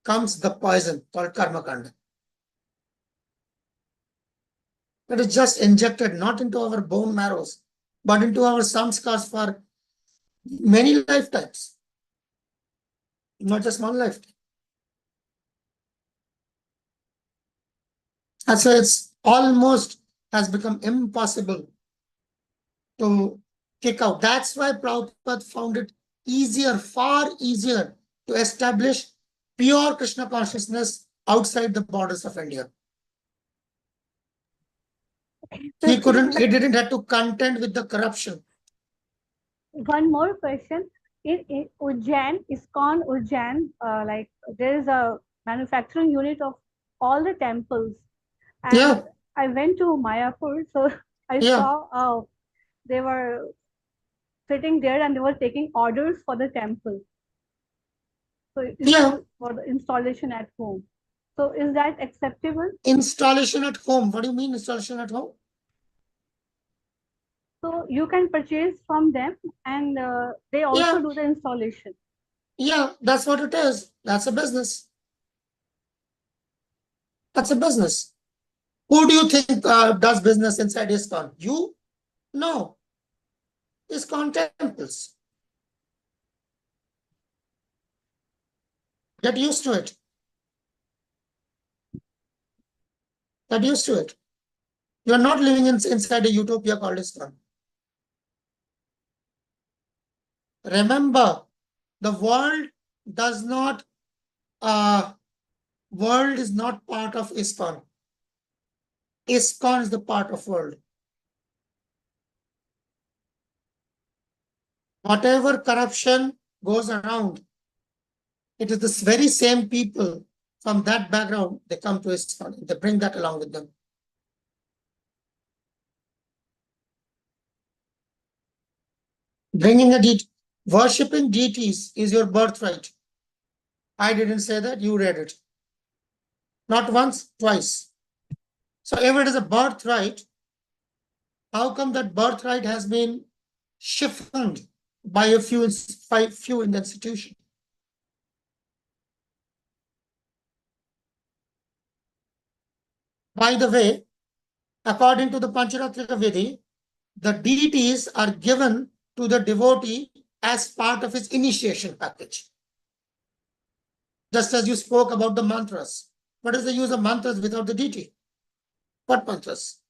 comes the poison called karma kanda. It is just injected not into our bone marrows, but into our samskars for many lifetimes, not just one lifetime. And so it's almost has become impossible to kick out. That's why Prabhupada found it easier, far easier, to establish pure Krishna consciousness outside the borders of India. He didn't have to contend with the corruption. One more question. In Ujjain, ISKCON Ujjain, like there is a manufacturing unit of all the temples. And Yeah. I went to Mayapur, so I saw they were sitting there and they were taking orders for the temple. So is that for the installation at home? So is that acceptable? Installation at home. What do you mean installation at home? So you can purchase from them and they also do the installation. Yeah, that's what it is. That's a business. That's a business. Who do you think does business inside ISKCON? You? No. ISKCON temples. Get used to it. Get used to it. You are not living inside a utopia called ISKCON. Remember, the world does not, world is not part of ISKCON. ISKCON is the part of world. Whatever corruption goes around, it is the very same people from that background, they come to ISKCON. They bring that along with them. Bringing a deity, worshipping deities is your birthright. I didn't say that, you read it. Not once, twice. So if it is a birthright, how come that birthright has been chiffoned by a few in the institution? By the way, according to the Pancharatrika Vidhi, the deities are given to the devotee as part of his initiation package. Just as you spoke about the mantras. What is the use of mantras without the deity? What mantras?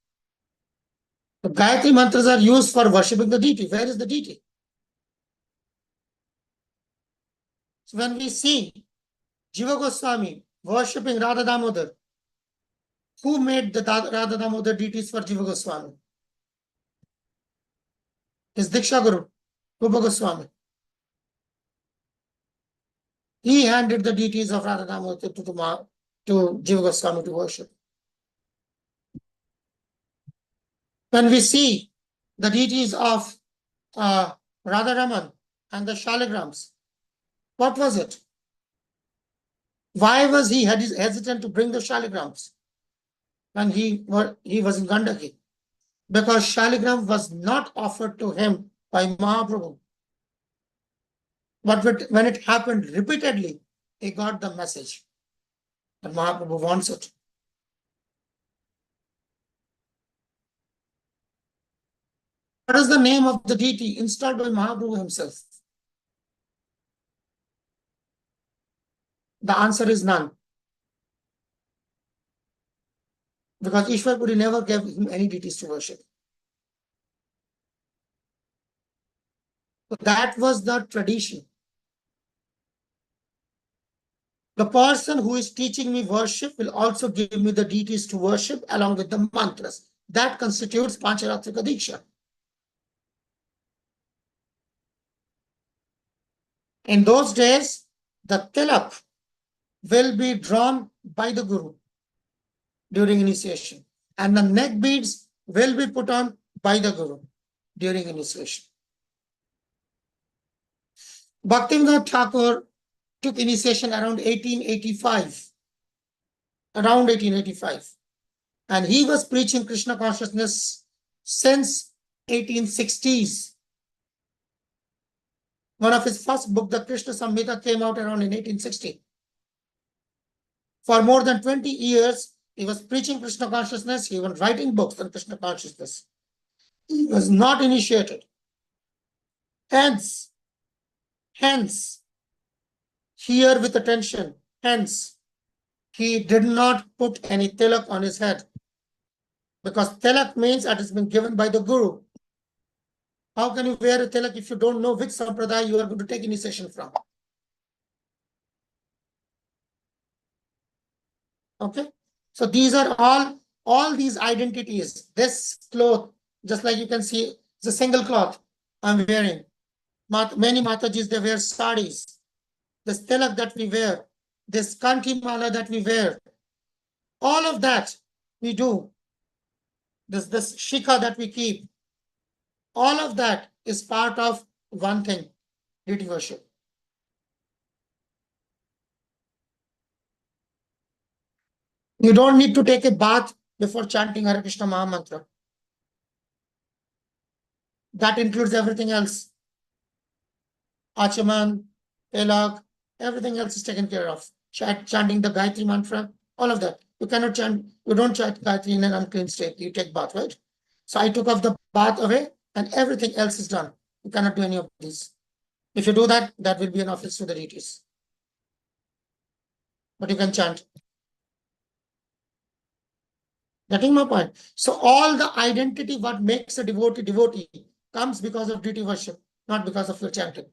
The Gayatri mantras are used for worshipping the deity. Where is the deity? So when we see Jiva Goswami worshipping Radha Damodar, who made the Radha Damodar deities for Jiva Goswami? His Diksha Guru, Rupa Goswami. He handed the deities of Radha Damodar to Jiva Goswami to worship. When we see the deities of Radharaman and the Shaligrams, what was it? Why was he hesitant to bring the Shaligrams? when he was in Gandaki, because Shaligram was not offered to him by Mahaprabhu. But when it happened repeatedly, he got the message that Mahaprabhu wants it. What is the name of the deity installed by Mahaprabhu himself? The answer is none. Because Ishwar Puri never gave him any deities to worship. So that was the tradition. The person who is teaching me worship will also give me the deities to worship along with the mantras. That constitutes Pancharatrika Diksha. In those days, the tilak will be drawn by the Guru during initiation, and the neck beads will be put on by the Guru during initiation. Bhaktivinoda Thakur took initiation around 1885. Around 1885. And he was preaching Krishna consciousness since 1860s. One of his first books, the Krishna Samhita, came out around in 1860. For more than 20 years, he was preaching Krishna consciousness. He was writing books on Krishna consciousness. He was not initiated. Hence, hear with attention. Hence, he did not put any tilak on his head. Because tilak means that it's been given by the Guru. How can you wear a tilak if you don't know which sampradaya you are going to take initiation from? Okay. So these are all these identities. This cloth, just like you can see, it's a single cloth I'm wearing. Many Matajis, they wear saris. This tilak that we wear, this kanti mala that we wear, all of that we do. This shikha that we keep, all of that is part of one thing, deity worship. You don't need to take a bath before chanting Hare Krishna Maha Mantra. That includes everything else. Achaman, Tilak, everything else is taken care of. Chanting the Gayatri Mantra, all of that. You cannot chant, you don't chant Gayatri in an unclean state. You take bath, right? So I took off the bath away and everything else is done. You cannot do any of these. If you do that, that will be an offense to the deities. But you can chant. Getting my point? So all the identity, what makes a devotee comes because of deity worship, not because of your chanting.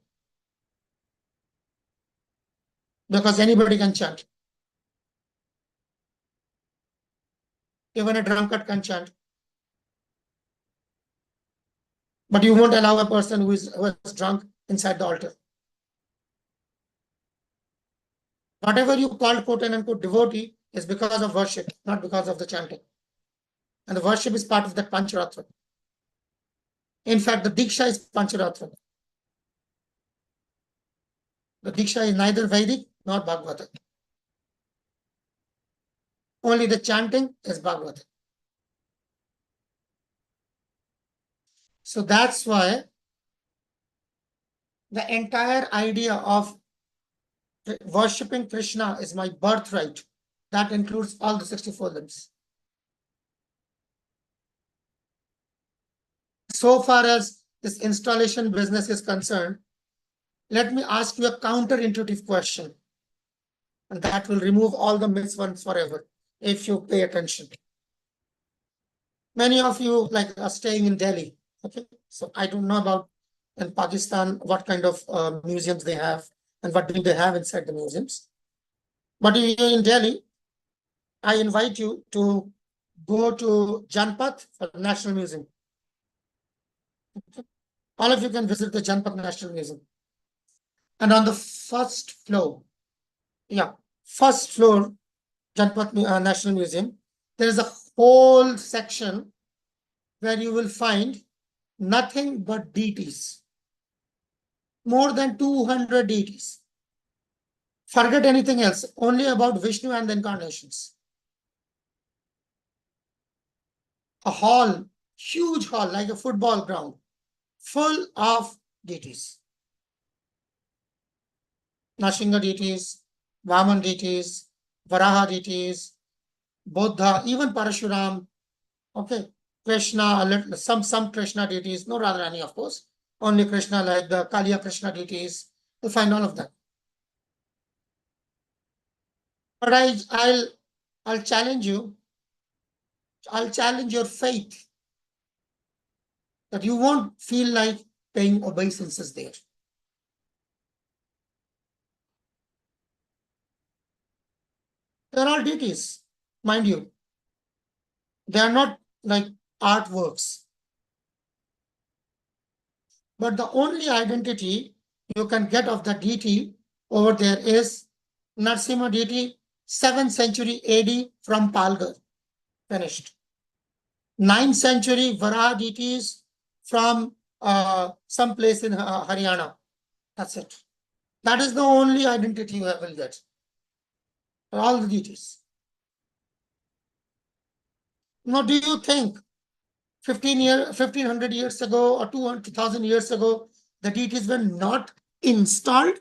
Because anybody can chant. Even a drunkard can chant. But you won't allow a person who is drunk inside the altar. Whatever you call quote and unquote devotee is because of worship, not because of the chanting. And the worship is part of that Pancharatra. In fact, the Diksha is Pancharatra. The Diksha is neither Vedic nor Bhagavata. Only the chanting is Bhagavata. So that's why the entire idea of worshipping Krishna is my birthright. That includes all the 64 limbs. So far as this installation business is concerned, let me ask you a counterintuitive question. And that will remove all the myths once forever, if you pay attention. Many of you are staying in Delhi. Okay, so I don't know about in Pakistan what kind of museums they have and what do they have inside the museums. But if you're in Delhi, I invite you to go to Janpath for the National Museum. Okay. All of you can visit the Janpath National Museum. And on the first floor, Janpath National Museum, there is a whole section where you will find nothing but deities. More than 200 deities. Forget anything else, only about Vishnu and the incarnations. a hall, huge hall, like a football ground, full of deities. Nashinga deities, Vaman deities, Varaha deities, Buddha, even Parashuram, okay, Krishna, some Krishna deities, no Radharani, of course, only Krishna, like the Kaliya Krishna deities, you'll find all of them. But I'll challenge you, I'll challenge your faith that you won't feel like paying obeisances there. They're all deities, mind you. They are not like artworks. But the only identity you can get of the deity over there is Narsimha deity, 7th century AD from Palghar, finished. 9th century Varaha deities from some place in Haryana. That's it. That is the only identity you will get. All the deities. Now, do you think 1500 years ago or 2000 years ago, the deities were not installed?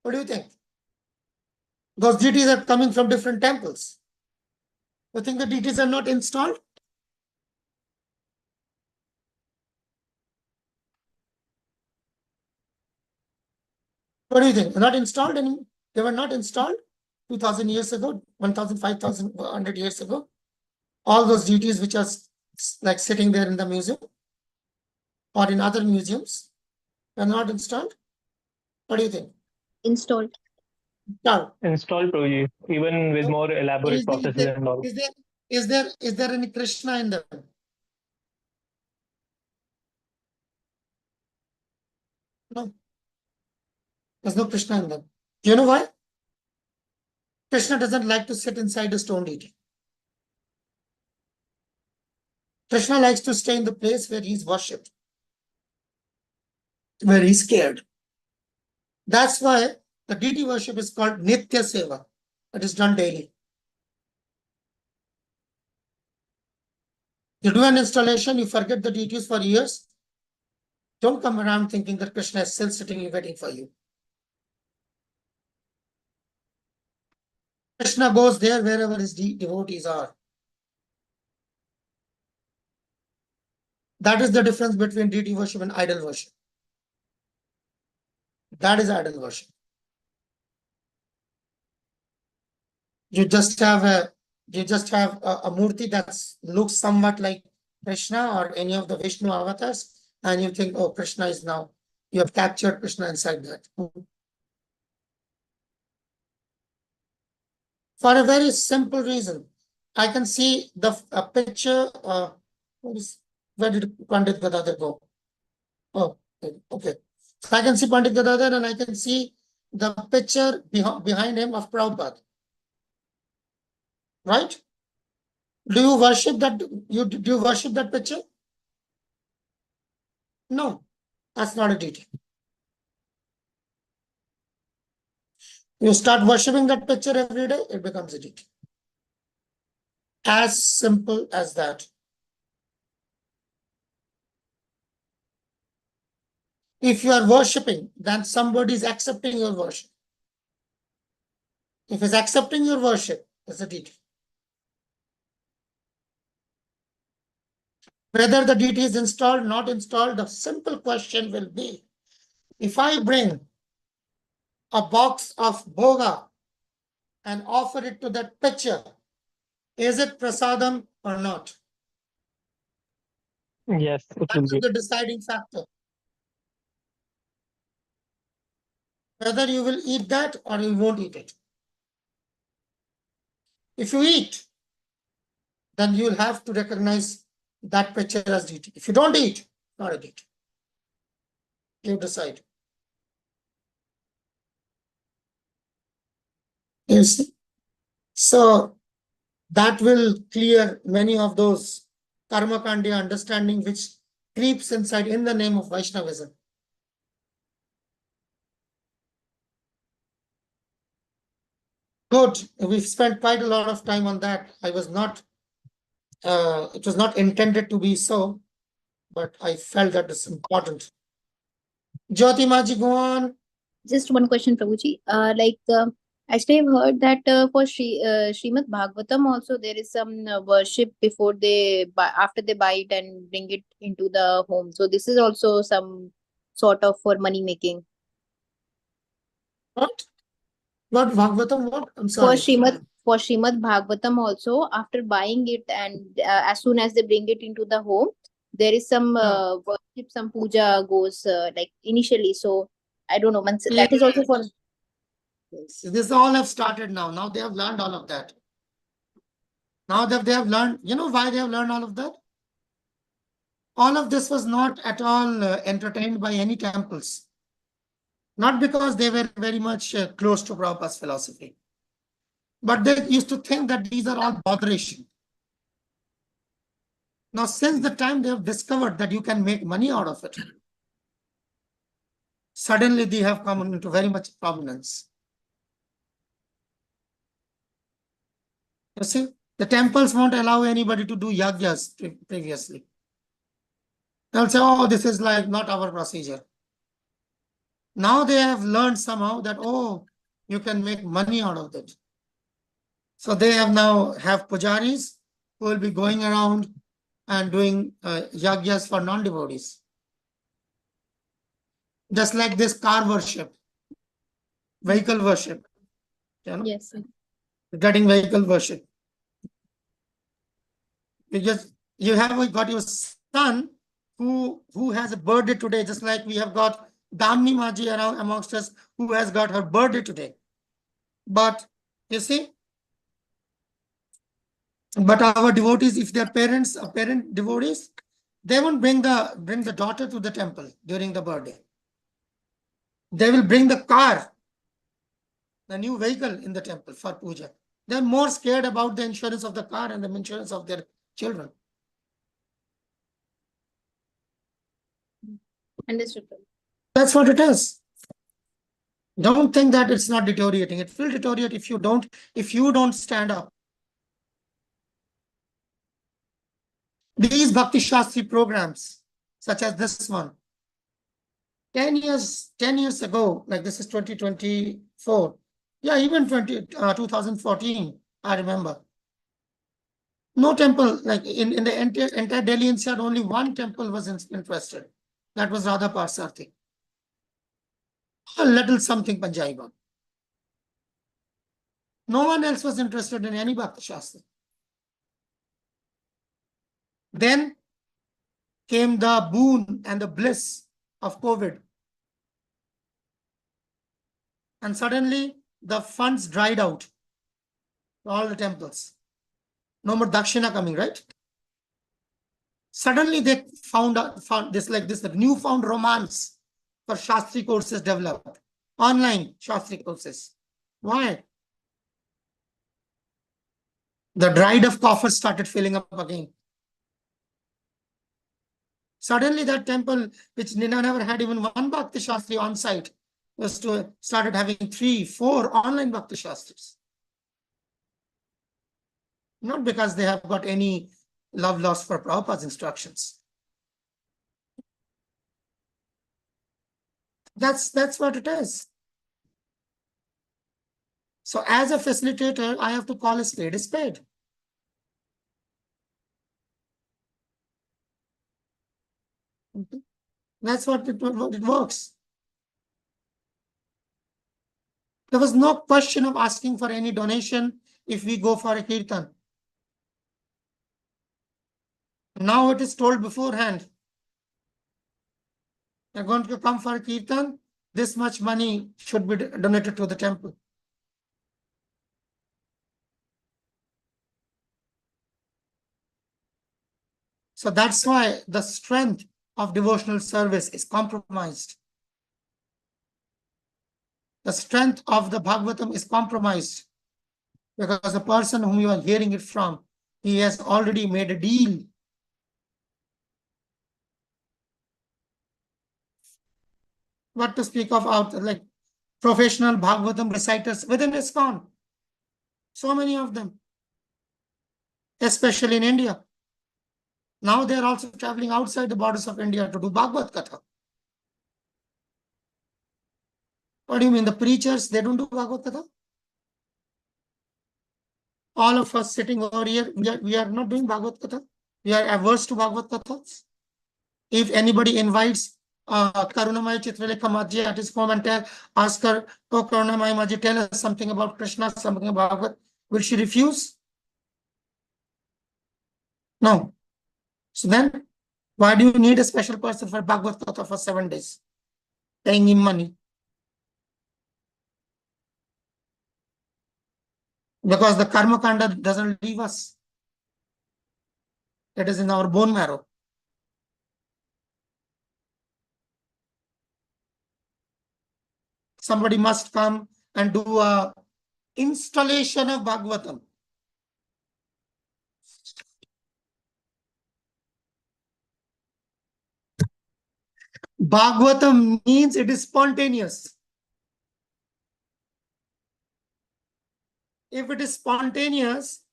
What do you think? Those deities are coming from different temples. You think the deities are not installed? What do you think? They're not installed anymore? They were not installed 2000 years ago, 1000, 5000, 100 years ago. All those deities which are like sitting there in the museum or in other museums, they're not installed. What do you think? Installed. Installed, Prabhuji, even with more elaborate processes and all. Is there any Krishna in them? No. There's no Krishna in them. Do you know why? Krishna doesn't like to sit inside a stone deity. Krishna likes to stay in the place where he's worshipped, where he's scared. That's why the deity worship is called Nitya Seva. It is done daily. You do an installation, you forget the deities for years. Don't come around thinking that Krishna is still sitting waiting for you. Krishna goes there wherever his devotees are. That is the difference between deity worship and idol worship. That is idol worship. You just have a murti that looks somewhat like Krishna or any of the Vishnu avatars, and you think, oh, Krishna is now, you have captured Krishna inside that. For a very simple reason. I can see the picture. Where did Pandit Gadadhar go? Oh, okay. So I can see Pandit Gadadhar and I can see the picture behind him of Prabhupada. Right? Do you worship that? Do you worship that picture? No, that's not a deity. You start worshipping that picture every day, it becomes a deity. As simple as that. If you are worshipping, then somebody is accepting your worship. If he's accepting your worship, it's a deity. Whether the deity is installed, not installed, the simple question will be, if I bring a box of bhoga and offer it to that picture, is it prasadam or not? Yes, it That will is be. the deciding factor. Whether you will eat that or you won't eat it. If you eat, then you'll have to recognize that picture as deity. If you don't eat, not a deity. You decide. You see? So that will clear many of those karma kandiya understanding which creeps inside in the name of Vaishnavism. Good. We've spent quite a lot of time on that. It was not intended to be so, but I felt that it's important. Jyoti Maji, go on. Just one question, Prabhuji. Actually, I've heard that for Srimad Bhagavatam also there is some worship before they buy, after they buy it and bring it into the home. So this is also some sort of for money making. What? What Bhagavatam? What? I'm For sorry. Srimad Bhagavatam also, after buying it and as soon as they bring it into the home, there is some worship, some puja goes like initially. So I don't know. That is also for. Yes. This all have started now. Now they have learned all of that. Now that they have learned, you know why they have learned all of that? All of this was not at all entertained by any temples. Not because they were very much close to Prabhupada's philosophy, but they used to think that these are all botheration. Now, since the time they have discovered that you can make money out of it, suddenly they have come into very much prominence. You see, the temples won't allow anybody to do yagyas previously. They'll say, oh, this is like not our procedure. Now they have learned somehow that, oh, you can make money out of it. So they have now have pujaris who will be going around and doing yagyas for non-devotees. Just like this car worship, vehicle worship. You know? Yes. Regarding vehicle worship. Because you have got your son who has a birthday today, just like we have got Damni Maji around amongst us who has got her birthday today. But you see, but our devotees, if their parents are parent devotees, they won't bring the daughter to the temple during the birthday. They will bring the car, the new vehicle in the temple for puja. They're more scared about the insurance of the car and the insurance of their children. Understood. That's what it is. Don't think that it's not deteriorating. It will deteriorate if you don't stand up. These Bhakti Shastri programs, such as this one, 10 years ago, like this is 2024. Yeah, even 2014, I remember. No temple, like in the entire Delhi NCR, only one temple was interested. That was Radha Parsarthi. A little something Panjabi. No one else was interested in any Bhakti Shastra. Then came the boon and the bliss of COVID. And suddenly the funds dried out for all the temples. No more Dakshina coming, right? Suddenly they found this like this, the newfound romance for Shastri courses developed. Online Shastri courses. Why? The dried up coffers started filling up again. Suddenly that temple, which never had even one Bhakti Shastri on site, started having 3, 4 online Bhakti Shastris. Not because they have got any love lost for Prabhupada's instructions. That's what it is. So as a facilitator, I have to call a spade a spade. That's what it works. There was no question of asking for any donation if we go for a kirtan. Now it is told beforehand. You're going to come for a kirtan, this much money should be donated to the temple. So that's why the strength of devotional service is compromised. The strength of the Bhagavatam is compromised because the person whom you are hearing it from, he has already made a deal. What to speak of out like professional Bhagavatam reciters within ISKCON. So many of them, especially in India. Now they are also traveling outside the borders of India to do Bhagavad Katha. What do you mean? The preachers, they don't do Bhagavad Katha? All of us sitting over here, we are not doing Bhagavad Katha. We are averse to Bhagavad Katha. If anybody invites Karunamai Chitralekha Maji at his home and ask her, oh Karunamai Maji, tell us something about Krishna, something about Bhagavad, will she refuse? No. So then, why do you need a special person for Bhagavad Katha for 7 days? Paying him money. Because the karma kanda doesn't leave us. It is in our bone marrow. Somebody must come and do a installation of Bhagavatam. Bhagavatam means it is spontaneous. If it is spontaneous,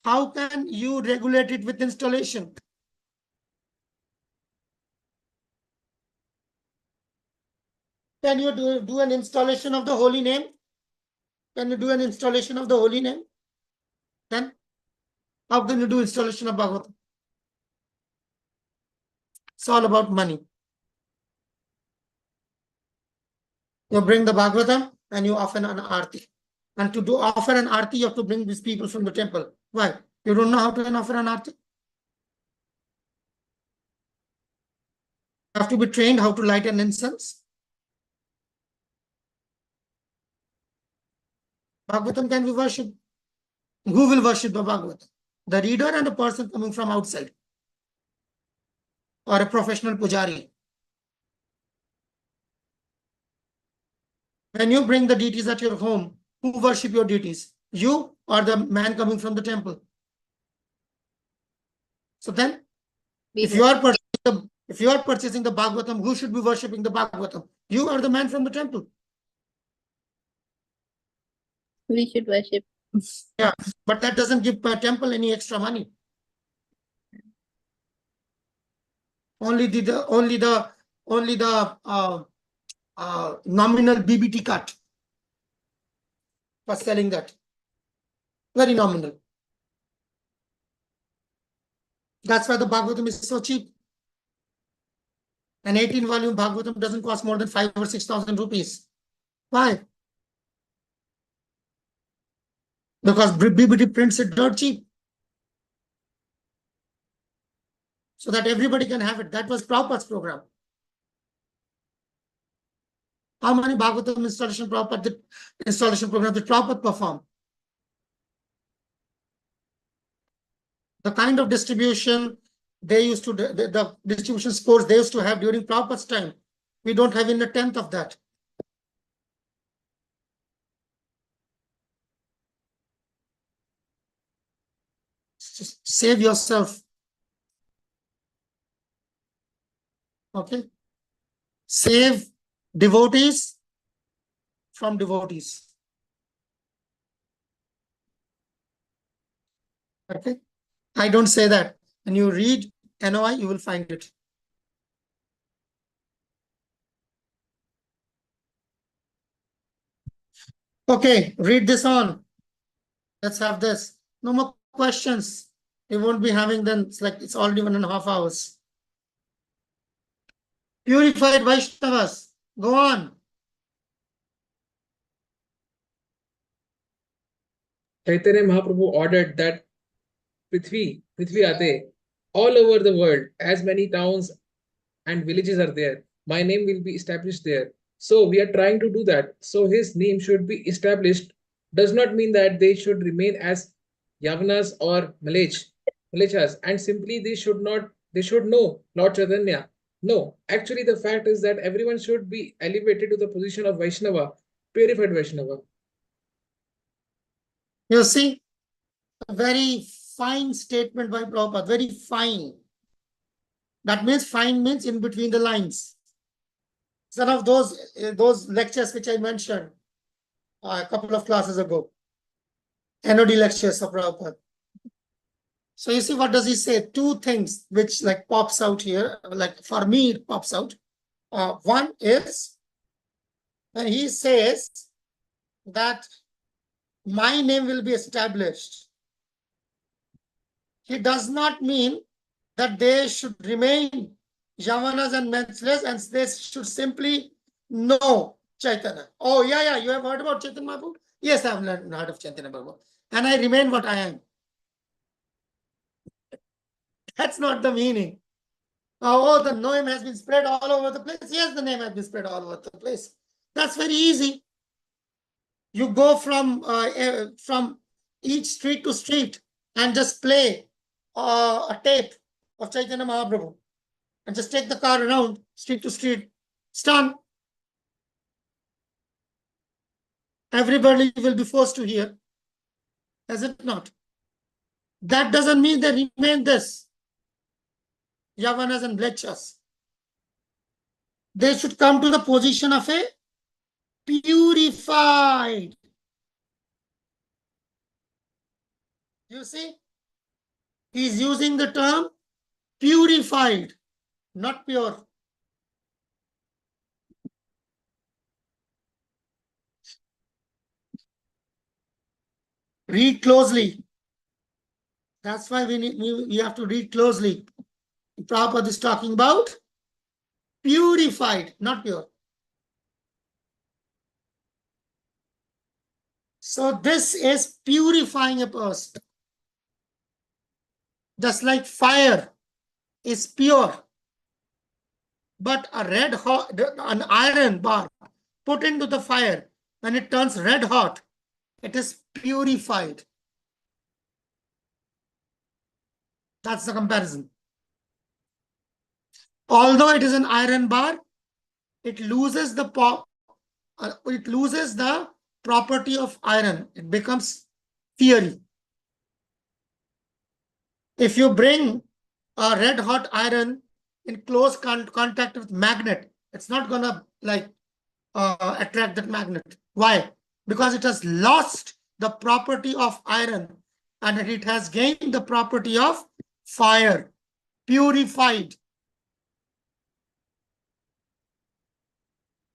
how can you regulate it with installation? Can you do an installation of the holy name? Can you do an installation of the holy name? Then how can you do installation of Bhagavatam? It's all about money. You bring the Bhagavatam and you offer an arti. And to offer an arti, you have to bring these people from the temple. Why? You don't know how to offer an arti? You have to be trained how to light an incense. Bhagavatam can be worshipped. Who will worship the Bhagavatam? The reader and a person coming from outside. Or a professional pujari. When you bring the deities at your home, who worship your deities? You or the man coming from the temple? So then, if you are purchasing the Bhagavatam, who should be worshipping the Bhagavatam? You or the man from the temple? We should worship. Yeah, but that doesn't give per temple any extra money. Only the nominal BBT cut for selling that. Very nominal. That's why the Bhagavatam is so cheap. An 18-volume Bhagavatam doesn't cost more than 5,000 or 6,000 rupees. Why? Because BBT prints it dirt cheap. So that everybody can have it. That was Prabhupada's program. How many Bhagavatam installation program did Prabhupada perform? The kind of distribution they used to, the distribution scores they used to have during Prabhupada's time, we don't have in a tenth of that. Just save yourself. Okay? Save devotees from devotees. Okay? I don't say that. When you read NOI, you will find it. Okay, read this on. Let's have this. No more questions. We won't be having them. It's like it's already 1.5 hours. Purified Vaishnavas. Go on. Chaitanya Mahaprabhu ordered that Prithvi Ate, all over the world, as many towns and villages are there, my name will be established there. So we are trying to do that. So his name should be established. Does not mean that they should remain as Yavanas or Malechas, and simply they should know Lord Chaitanya. No, actually the fact is that everyone should be elevated to the position of Vaishnava, purified Vaishnava. You see, a very fine statement by Prabhupada, very fine. That means fine means in between the lines. Some of those lectures which I mentioned a couple of classes ago. NOD lectures of Prabhupada. So you see, what does he say? Two things which like pops out here, like for me it pops out. One is when he says that my name will be established. He does not mean that they should remain Yavanas and mensless and they should simply know Chaitanya. Oh, yeah, you have heard about Chaitanya Mahaprabhu? Yes, I have heard of Chaitanya Mahaprabhu. And I remain what I am. That's not the meaning. Oh, the name has been spread all over the place. Yes, the name has been spread all over the place. That's very easy. You go from each street to street and just play a tape of Chaitanya Mahaprabhu and just take the car around street to street. It's done. Everybody will be forced to hear. Is it not? That doesn't mean they remain this. Yavanas and Blechas. They should come to the position of a purified. You see? He's using the term purified, not pure. Read closely. That's why we have to read closely. Prabhupada is talking about purified, not pure. So this is purifying a person. Just like fire is pure, but a red hot, an iron bar put into the fire, when it turns red hot, it is purified. That's the comparison. Although it is an iron bar, it loses the property of iron. It becomes fiery. If you bring a red hot iron in close contact with magnet, it's not gonna like attract that magnet. Why? Because it has lost the property of iron and it has gained the property of fire, purified.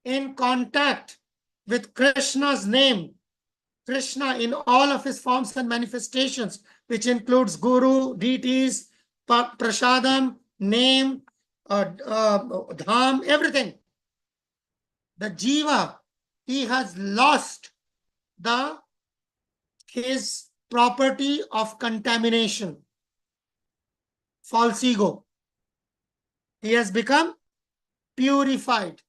In contact with Krishna's name, Krishna in all of his forms and manifestations, which includes Guru, deities, Prasadam, name, Dham, everything. The Jiva, he has lost his property of contamination, false ego. He has become purified,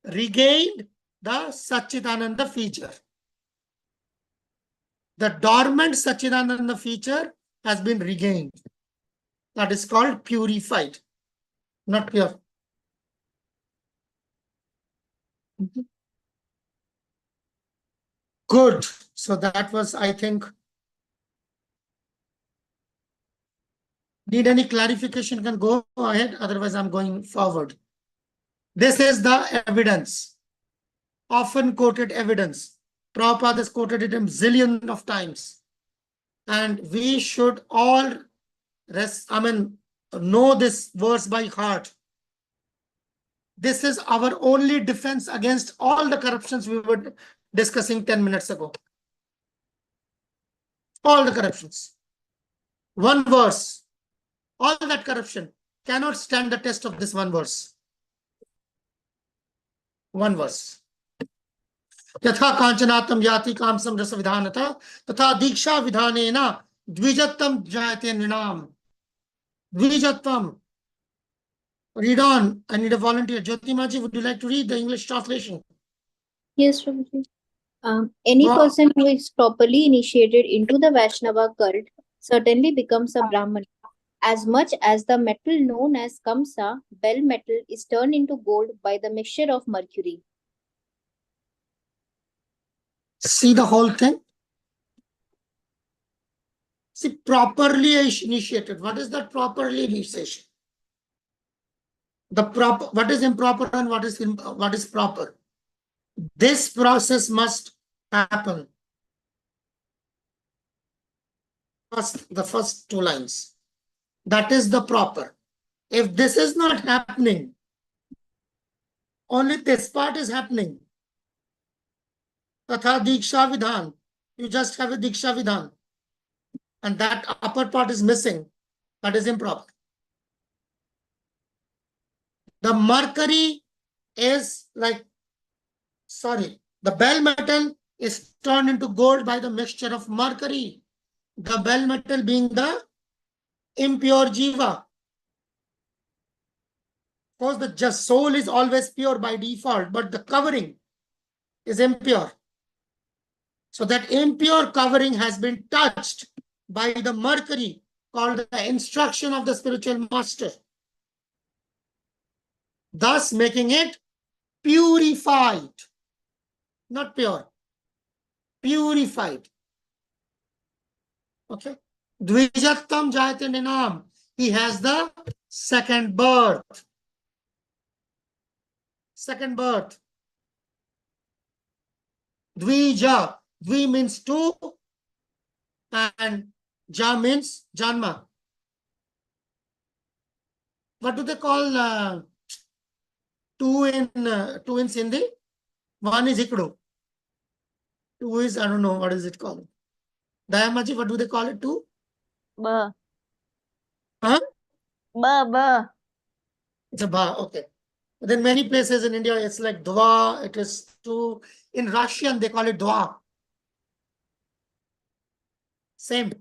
regained the Satchidananda feature. The dormant Satchidananda feature has been regained. That is called purified, not pure. Good. So that was, I think, need any clarification, can go ahead. Otherwise, I'm going forward. This is the evidence, often quoted evidence. Prabhupada has quoted it a zillion of times. And we should all know this verse by heart. This is our only defense against all the corruptions we were discussing 10 minutes ago. All the corruptions. One verse. All that corruption cannot stand the test of this one verse. One verse. Yatha kanchanatam yati kamsam rasa vidhanata tatha diksha vidhanena dvijattam jayate nrinam. Dvijattam. Read on. I need a volunteer. Jyotimaji, would you like to read the English translation? Yes, Prabhuji. Any person who is properly initiated into the Vaishnava cult certainly becomes a Brahman. As much as the metal known as Kamsa, bell metal, is turned into gold by the mixture of mercury. See the whole thing? See, properly initiated. What is that properly initiation? What is improper and what is proper? This process must happen. the first two lines. That is the proper. If this is not happening, only this part is happening. Tatha Diksha Vidhan. You just have a Diksha Vidhan. And that upper part is missing. That is improper. The mercury is like, sorry, the bell metal is turned into gold by the mixture of mercury. The bell metal being the impure jiva. Of course, the just soul is always pure by default, but the covering is impure. So that impure covering has been touched by the mercury, called the instruction of the spiritual master, thus making it purified, not pure, purified. Okay. Dvijattam jayate ninam. He has the second birth. Second birth. Dvija. Dvi means two and ja means janma. What do they call two in Sindhi? One is ikdu. Two is, I don't know, what is it called? Dayamaji, what do they call it? Two? Ba. Huh? Ba. It's a ba, okay. But then many places in India, it's like dwa, it is two. In Russian, they call it dwa. Same.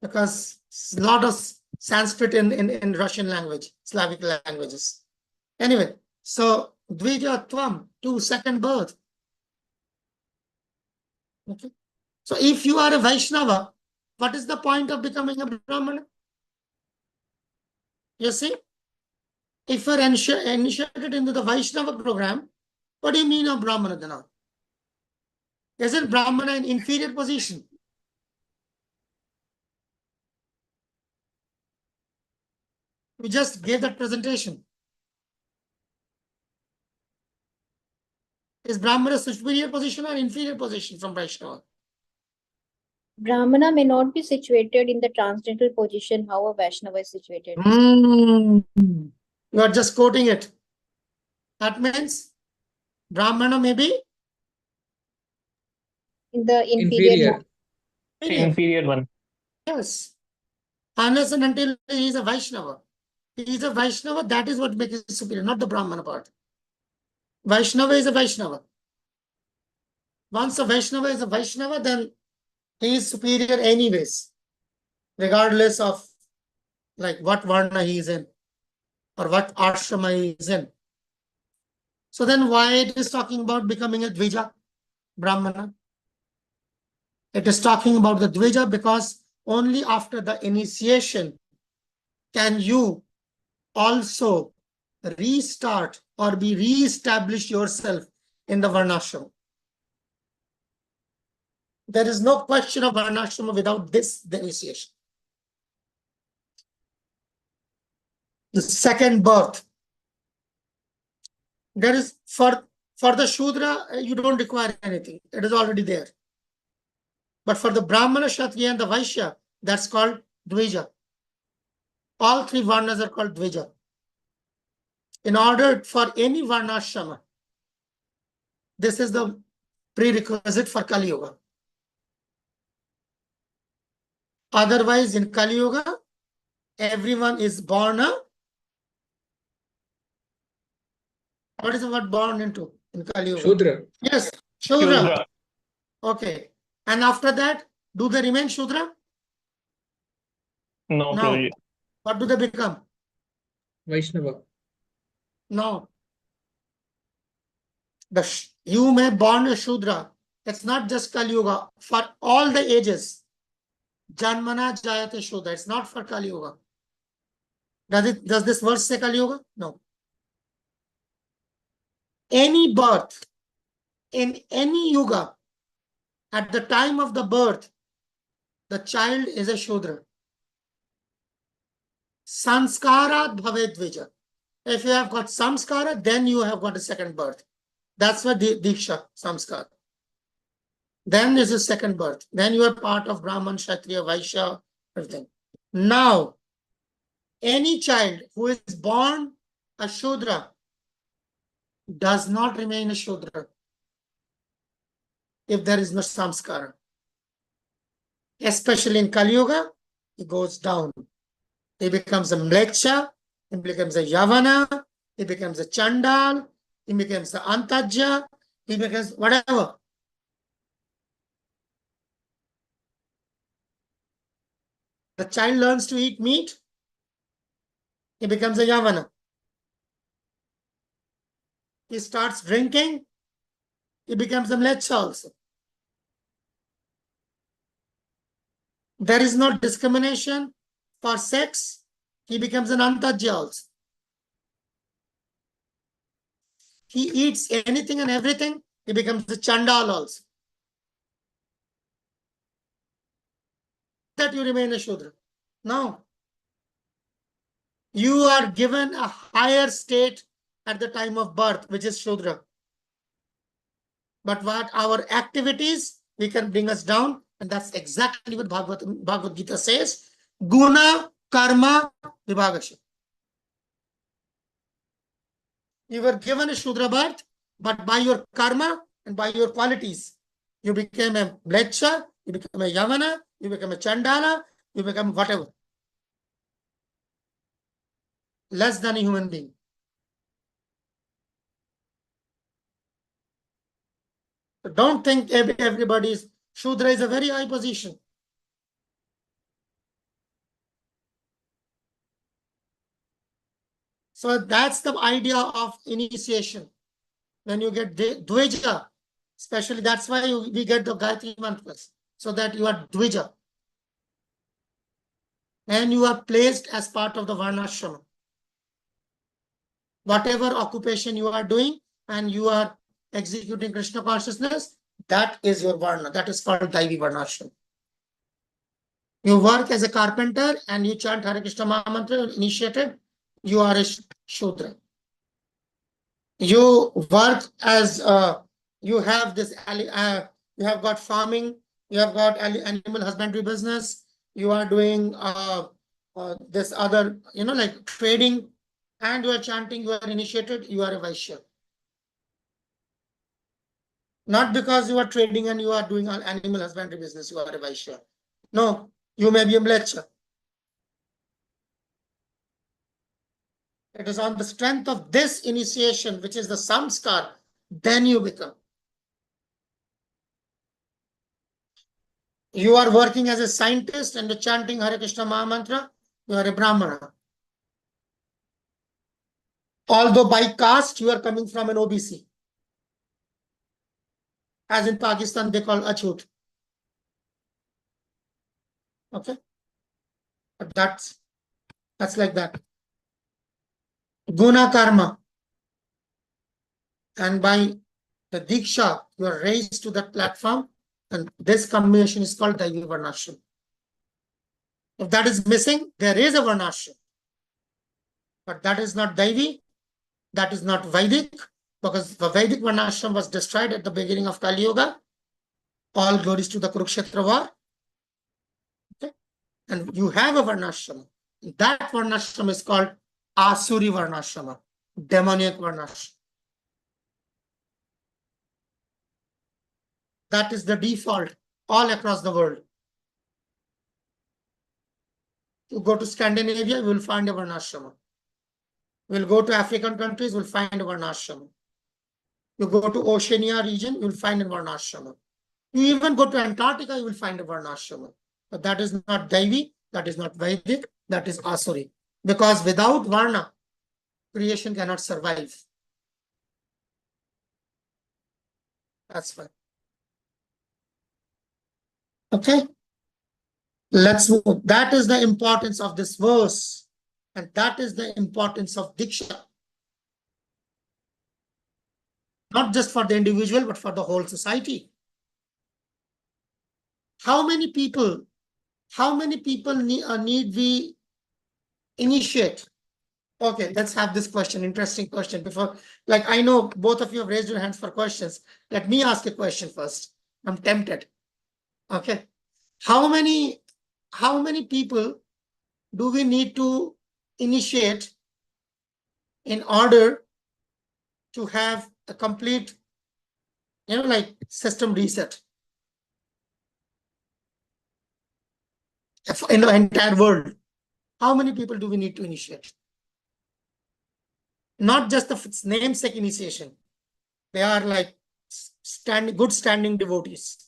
Because a lot of Sanskrit in Russian language, Slavic languages. Anyway, so Dvija Tvam, two, second birth. Okay. So if you are a Vaishnava, what is the point of becoming a Brahmana? You see? If you are initiated into the Vaishnava program, what do you mean of Brahmana then? Isn't Brahmana an inferior position? We just gave that presentation. Is Brahmana a superior position or inferior position from Vaishnava? Brahmana may not be situated in the transcendental position how a Vaishnava is situated. You are just quoting it. That means Brahmana may be In the inferior. Inferior one. Yes. Unless and until he is a Vaishnava. He is a Vaishnava, that is what makes it superior, not the Brahmana part. Vaishnava is a Vaishnava. Once a Vaishnava is a Vaishnava, then he is superior anyways, regardless of like what Varna he is in or what ashrama he is in. So then why it is talking about becoming a Dvija Brahmana? It is talking about the Dvija because only after the initiation can you also restart or be re-establish yourself in the Varnashram. There is no question of Varnashram without this initiation. The second birth. There is for the Shudra, you don't require anything. It is already there. But for the Brahmana, Kshatriya, and the Vaishya, that's called Dvija. All three Varnas are called Dvija. In order for any Varnashrama, this is the prerequisite for Kali Yuga. Otherwise, in Kali Yuga, everyone is born a. What is the word born into in Kali Yuga? Shudra. Yes, Shudra. Shudra. Okay. And after that, do they remain Shudra? No, No. Prabhuji. What do they become? Vaishnava. No. You may born a Shudra. It's not just Kali Yuga. For all the ages, Janmana Jayate Shudra. It's not for Kali Yuga. Does this verse say Kali Yuga? No. Any birth in any yuga, at the time of the birth, the child is a Shudra. Sanskara bhavet dvija. If you have got samskara, then you have got a second birth. That's what the Diksha, samskara. Then is the second birth. Then you are part of Brahman, Kshatriya, Vaishya, everything. Now, any child who is born a Shudra does not remain a Shudra if there is no samskara. Especially in Kali Yuga, he goes down. He becomes a Mlecha, he becomes a Yavana, he becomes a Chandal, he becomes the Antajya, he becomes whatever. The child learns to eat meat, he becomes a Yavana. He starts drinking, he becomes a Mlecha also. There is no discrimination for sex, he becomes an Antajya also. He eats anything and everything, he becomes a Chandal also. That you remain a Shudra. No. You are given a higher state at the time of birth, which is Shudra. But what our activities, we can bring us down, and that's exactly what Bhagavad Gita says. Guna, karma, vibhagasha. You were given a Shudra birth, but by your karma and by your qualities, you became a Mlecha, you become a Yavana, you become a Chandala, you become whatever. Less than a human being. So don't think everybody's Shudra is a very high position. So that's the idea of initiation. When you get Dvija, especially that's why we get the Gayatri mantras, so that you are Dvija. And you are placed as part of the Varnashrama. Whatever occupation you are doing and you are executing Krishna consciousness, that is your Varna. That is called Daivi Varnashrama. You work as a carpenter and you chant Hare Krishna Maha Mantra, initiated, you are a Shudra. You work as you have this you have got farming, you have got animal husbandry business, you are doing this other, like trading, and you are chanting, you are initiated, you are a Vaishya. Not because you are trading and you are doing animal husbandry business, you are a Vaishya. No, you may be a Mlecha. It is on the strength of this initiation, which is the samskar, then you become. You are working as a scientist and chanting Hare Krishna Maha Mantra, you are a Brahmana. Although by caste, you are coming from an OBC. As in Pakistan, they call Achut. Okay? But that's like that. Guna karma. And by the Diksha, you are raised to that platform, and this combination is called Daivi Varnashram. If that is missing, there is a Varnashram. But that is not Daivi, that is not Vedic, because the Vedic Varnashram was destroyed at the beginning of Kali Yuga. All glories to the Kurukshetra war. Okay? And you have a Varnashrama. That Varnashrama is called Asuri Varnashrama, demoniac Varnashrama. That is the default all across the world. You go to Scandinavia, you will find a Varnashrama. We'll go to African countries, we'll find a Varnashrama. You go to Oceania region, you'll find a Varnashrama. You even go to Antarctica, you will find a Varnashrama. But that is not Daivi, that is not Vedic, that is Asuri. Because without Varna, creation cannot survive. That's why. Okay? Let's move. That is the importance of this verse. And that is the importance of Diksha. Not just for the individual, but for the whole society. How many people need we initiate? Okay, let's have this question, interesting question. Before, like I know both of you have raised your hands for questions. Let me ask a question first. I'm tempted. Okay. How many people do we need to initiate in order to have a complete, like system reset in the entire world? How many people do we need to initiate? Not just the namesake initiation. They are like good standing devotees.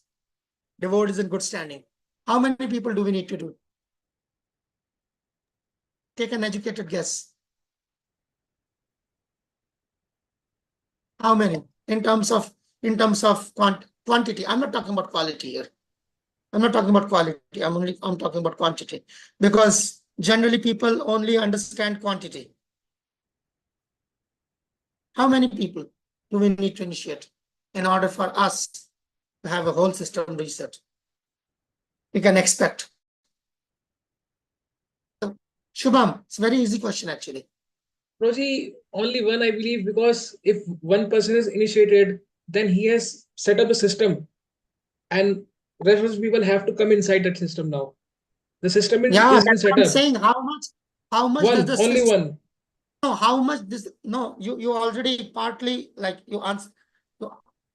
Devotees in good standing. How many people do we need to do? Take an educated guess. How many? In terms of quantity. I'm not talking about quality here. I'm not talking about quality. I'm talking about quantity. Because generally people only understand quantity. How many people do we need to initiate in order for us to have a whole system reset? We can expect. Shubham, it's a very easy question actually. Prabhuji, only one, I believe, because if one person is initiated, then he has set up a system, and rest of the people have to come inside that system now. The system is Yeah, been that's set what I'm up. saying. How much does One, the only system, one. no, how much this, no, you already partly, like you answer,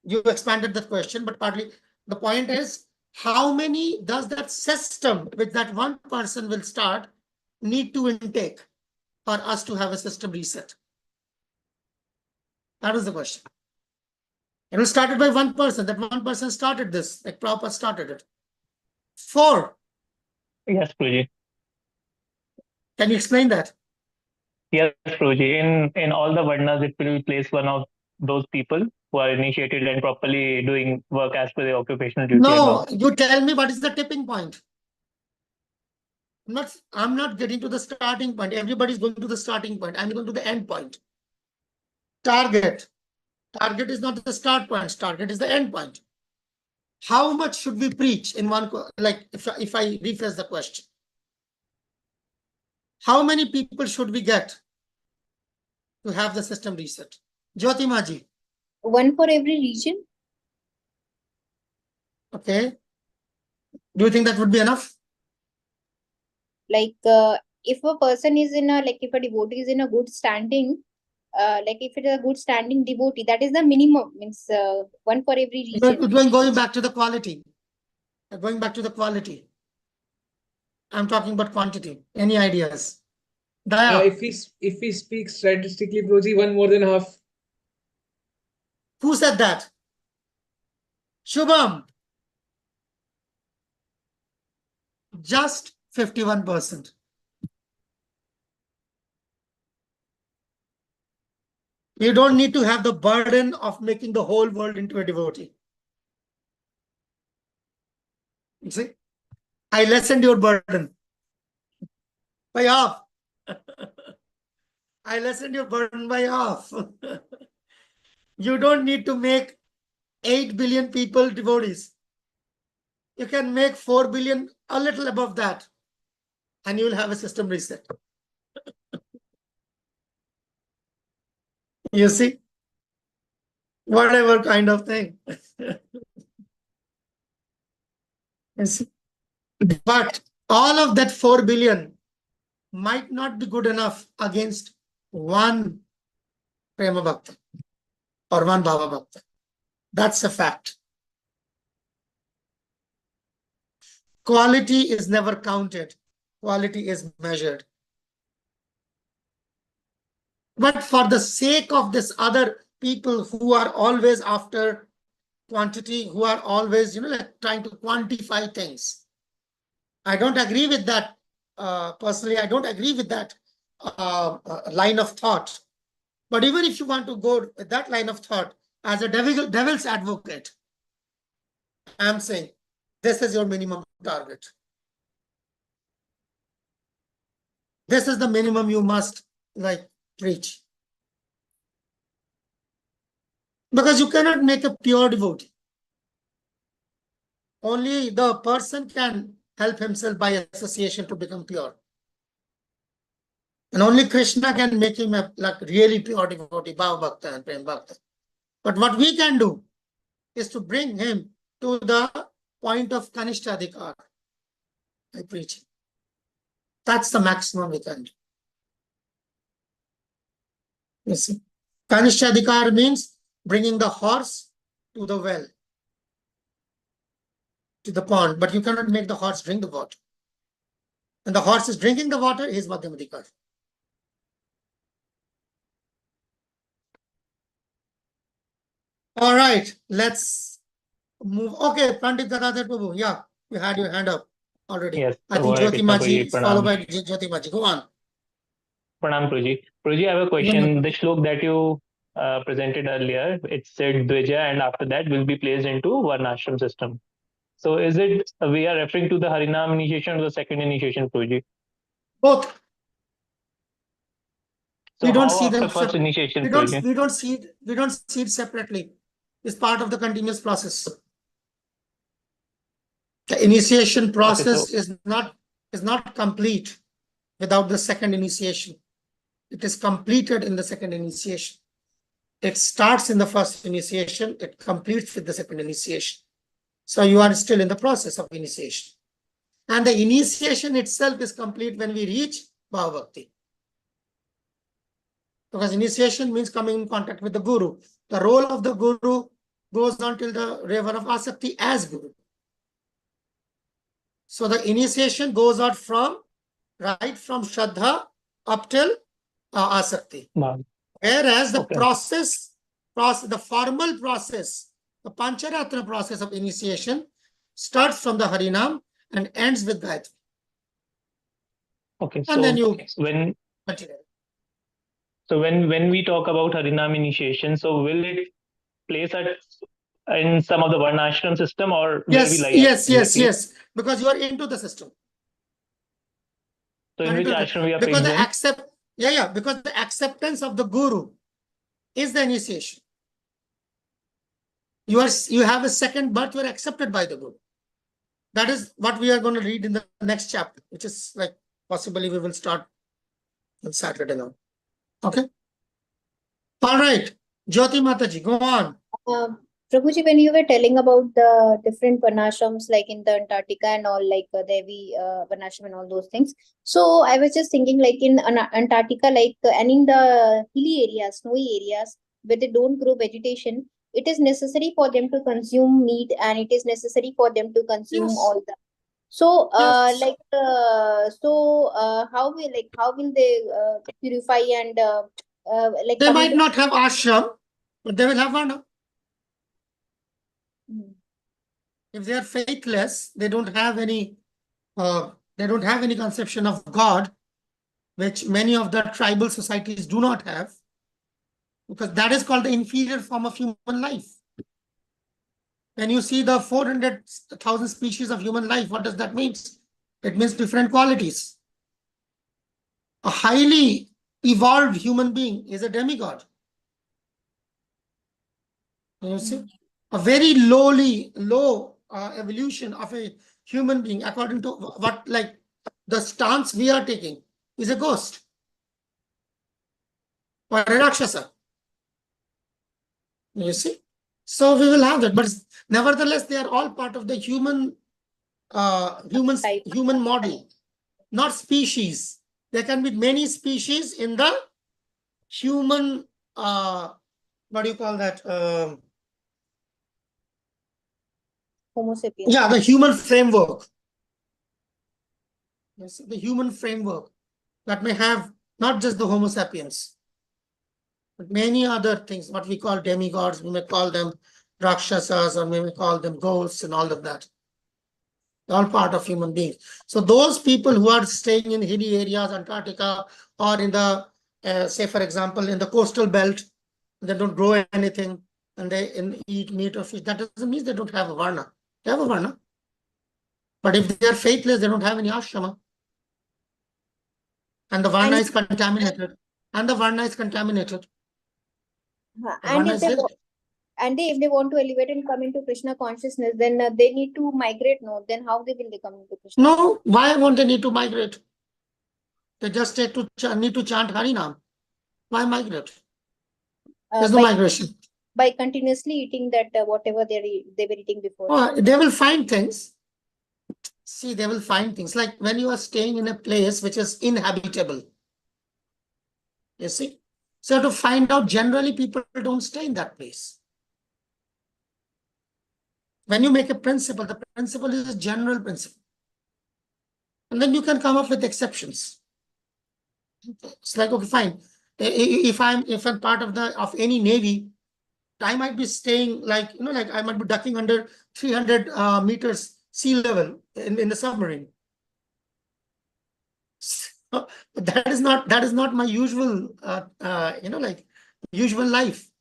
you expanded the question, but partly the point is, how many does that system with that one person will start need to intake for us to have a system reset? That was the question. It was started by one person. That one person started this, like Prabhupada started it. 4. Yes, Prabhuji. Can you explain that? Yes, Prabhuji. In all the Varnas, it will place one of those people who are initiated and properly doing work as per their occupational duty. No, you tell me what is the tipping point. I'm not getting to the starting point. Everybody's going to the starting point. I'm going to the end point. Target. Target is not the start point. Target is the end point. How much should we preach in one, like if I rephrase the question? How many people should we get to have the system reset? Jyoti Maji. One for every region. Okay. Do you think that would be enough? Like if a person is in a, like if a devotee is in a good standing, like if it is a good standing devotee, that is the minimum, means one for every region. Going back to the quality. Going back to the quality. I'm talking about quantity. Any ideas? Daya. If we speak statistically, Prabhuji, one more than half. Who said that? Shubham. Just 51%. You don't need to have the burden of making the whole world into a devotee. You see, I lessened your burden by half. I lessened your burden by half. You don't need to make 8 billion people devotees. You can make 4 billion, a little above that, and you will have a system reset. You see? Whatever kind of thing. You see? But all of that 4 billion might not be good enough against one Prema Bhakta or one Bhava Bhakta. That's a fact. Quality is never counted. Quality is measured. But for the sake of this other people who are always after quantity, who are always, like trying to quantify things, I don't agree with that. Personally, I don't agree with that line of thought. But even if you want to go with that line of thought, as a devil's advocate, I'm saying this is your minimum target. This is the minimum you must preach. Because you cannot make a pure devotee. Only the person can help himself by association to become pure. And only Krishna can make him a really pure devotee, Bhava Bhakta and Prem Bhakta. But what we can do is to bring him to the point of Kanishtadhikar by preaching. That's the maximum we can do. You see, Kanishtadhikar means bringing the horse to the well, to the pond, but you cannot make the horse drink the water. When the horse is drinking the water, he is Madhyamadhikar. All right, let's move. Okay, Pandit Gadadhar Prabhu, yeah, you had your hand up already. Yes. I think Hare Jyoti Krishna, Maji Prabhuji, is followed by pranam. Jyoti Maji. Go on. Pranam, Prabhuji. Prabhuji, I have a question. The shlok that you presented earlier, it said Dvija, and after that will be placed into Varnashram system. So is it we are referring to the Harinam initiation or the second initiation, Prabhuji? Both. So We don't how see after them. first initiation, We Prabhuji? don't see it separately. It's part of the continuous process. The initiation process is not complete without the second initiation. It is completed in the second initiation. It starts in the first initiation, it completes with the second initiation. So you are still in the process of initiation. And the initiation itself is complete when we reach Bhava Bhakti. Because initiation means coming in contact with the Guru. The role of the Guru goes on till the river of Asakti as Guru. So the initiation goes out from Shraddha up till Asakti. Whereas the the formal process, the Pancharatna process of initiation starts from the Harinam and ends with Gayatri. Okay, And so then you when continue. so when we talk about Harinam initiation, so will it place us in some of the Varnashram system or where we lie exactly? Yes. Because you are into the system. So in which ashram we are because placed in? because the acceptance of the Guru is the initiation. You have a second birth, you are accepted by the Guru. That is what we are going to read in the next chapter, which is like possibly we will start on Saturday now. Okay. All right. Jyoti Mataji, go on. Prabhuji, when you were telling about the different varnashrams, like in the Antarctica and all, like Devi Varnashram and all those things. So I was just thinking, like in Antarctica, like and in the hilly areas, snowy areas where they don't grow vegetation, it is necessary for them to consume meat, and it is necessary for them to consume all the. So, how will they purify and like? They might not have ashram, but they will have varna. If they are faithless, they don't have any conception of God, which many of the tribal societies do not have, because that is called the inferior form of human life. When you see the 400,000 species of human life, what does that mean? It means different qualities. A highly evolved human being is a demigod. You see, a very low evolution of a human being, according to what, like the stance we are taking, is a ghost or a rakshasa. You see, so we will have that, but nevertheless, they are all part of the human model, not species. There can be many species in the human, what do you call that? Homo sapiens. Yeah, the human framework. Yes, the human framework that may have not just the Homo sapiens, but many other things, what we call demigods, we may call them rakshasas, or we may call them ghosts and all of that. All part of human beings. So those people who are staying in hilly areas, Antarctica, or in the, say for example, in the coastal belt, they don't grow anything and they eat meat or fish, that doesn't mean they don't have a varna. They have a varna. But if they are faithless, they don't have any ashrama. And the varna is contaminated. And if they want to elevate and come into Krishna consciousness, then they need to migrate. No, then how will they come into Krishna? No, why won't they need to migrate? They just need to chant Harinam. Why migrate? There's no migration. by continuously eating that whatever they were eating before. Oh, they will find things. See, they will find things like when you are staying in a place which is inhabitable. You see? So to find out, generally people don't stay in that place. When you make a principle, the principle is a general principle. And then you can come up with exceptions. It's like, okay, fine. If I'm part of any navy, I might be staying like, like I might be ducking under 300 meters sea level in the submarine. So that is not my usual, like usual life.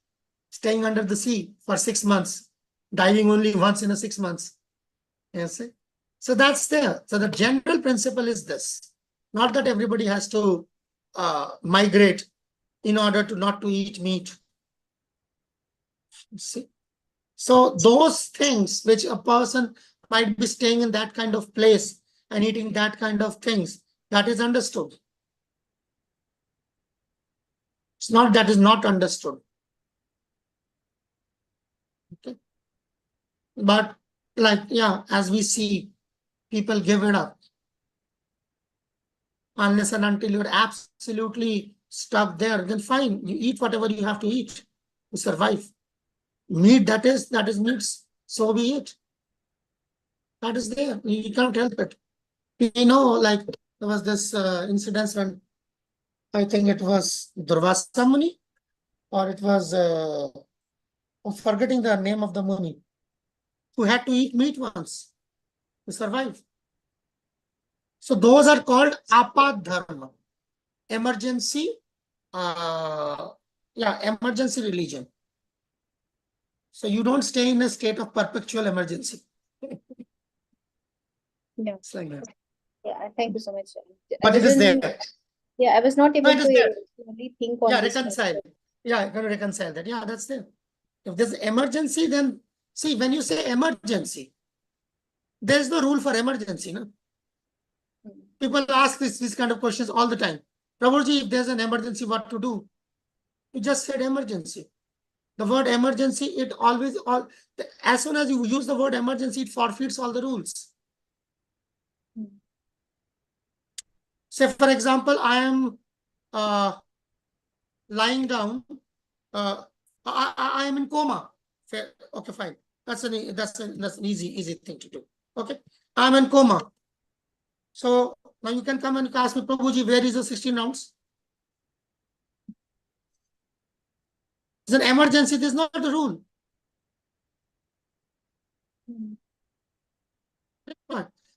Staying under the sea for 6 months, diving only once in a 6 months. You see? So that's there. So the general principle is this. Not that everybody has to migrate in order to not to eat meat. You see? So those things which a person might be staying in that kind of place and eating that kind of things, that is understood. It's not that is not understood. Okay. But like, yeah, as we see, people give it up. Unless and until you're absolutely stuck there, then fine, you eat whatever you have to eat to survive. Meat, that is meat, so be it. That is there. You can't help it. Like there was this incident when I think it was Durvasa Muni, or it was I'm forgetting the name of the Muni, who had to eat meat once to survive. So those are called apad dharma, emergency, emergency religion. So you don't stay in a state of perpetual emergency. Yeah. It's like that. Yeah, thank you so much. But it is there. Yeah, I was not able it is to there. really think on Yeah, this. reconcile. Yeah, going to reconcile that. Yeah, that's there. If there's emergency, then see, when you say emergency, there's no rule for emergency. No? People ask these kind of questions all the time. Prabhuji, if there's an emergency, what to do? You just said emergency. The word emergency, it always, as soon as you use the word emergency, it forfeits all the rules. Say, for example, I am lying down. I am in coma. Okay, fine. That's an easy thing to do. Okay, I'm in coma. So now you can come and ask me, Prabhuji, where is the 16 rounds? It's an emergency. This is not the rule.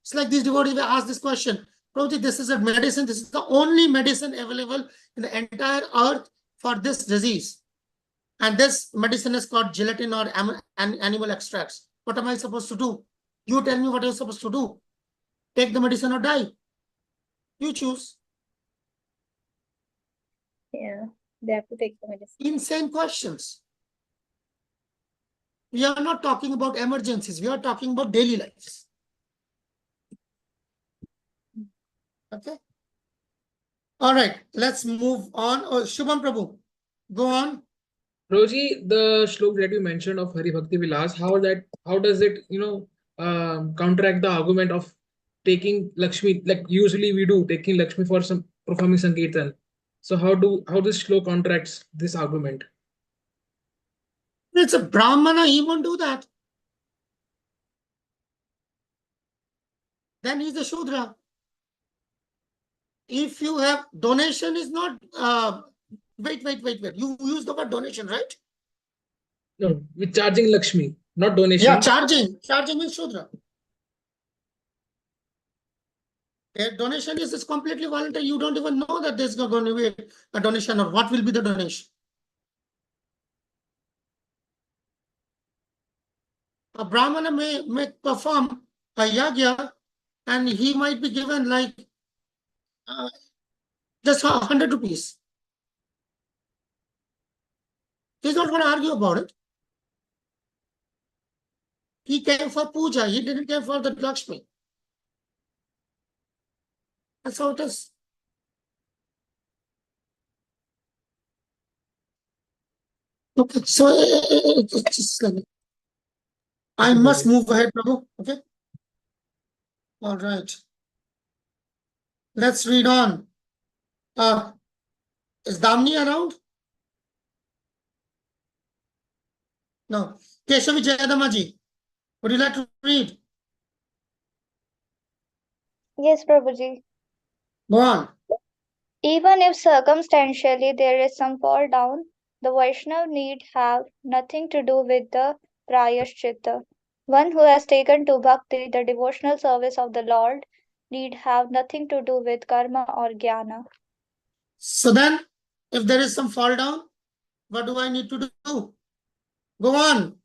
It's like these devotees will ask this question. Prabhuji, this is a medicine. This is the only medicine available in the entire earth for this disease. And this medicine is called gelatin or animal extracts. What am I supposed to do? You tell me what you're supposed to do. Take the medicine or die. You choose. Yeah, they have to take the medicine. Insane questions. We are not talking about emergencies. We are talking about daily lives. Okay. All right. Let's move on. Oh, Shubham Prabhu, go on. Roji, the shlok that you mentioned of Hari Bhakti Vilas, how does it, counteract the argument of taking Lakshmi, like usually we do, taking Lakshmi for some performing Sankirtan. So how this shlok counteracts this argument? It's a Brahmana, he won't do that. Then he's a Shudra. If you have donation is not, wait. You use the word donation, right? No, with charging Lakshmi, not donation. Yeah, charging is Shudra. Donation is completely voluntary. You don't even know that there's going to be a donation or what will be the donation. A Brahmana may perform a yagya and he might be given like just 100 rupees. He's not going to argue about it. He came for puja. He didn't come for the Lakshmi. That's how it is. Okay, so just let me. I Okay, must Prabhuji. move ahead, Prabhu. Okay. All right. Let's read on. Is Damni around? No. Keshavi Jayadamaji, would you like to read? Yes, Prabhuji. Go on. Even if circumstantially there is some fall down, the Vaishnav need have nothing to do with the Prayashchitta. One who has taken to bhakti, the devotional service of the Lord, need have nothing to do with karma or jnana. So then, if there is some fall down, what do I need to do? Go on.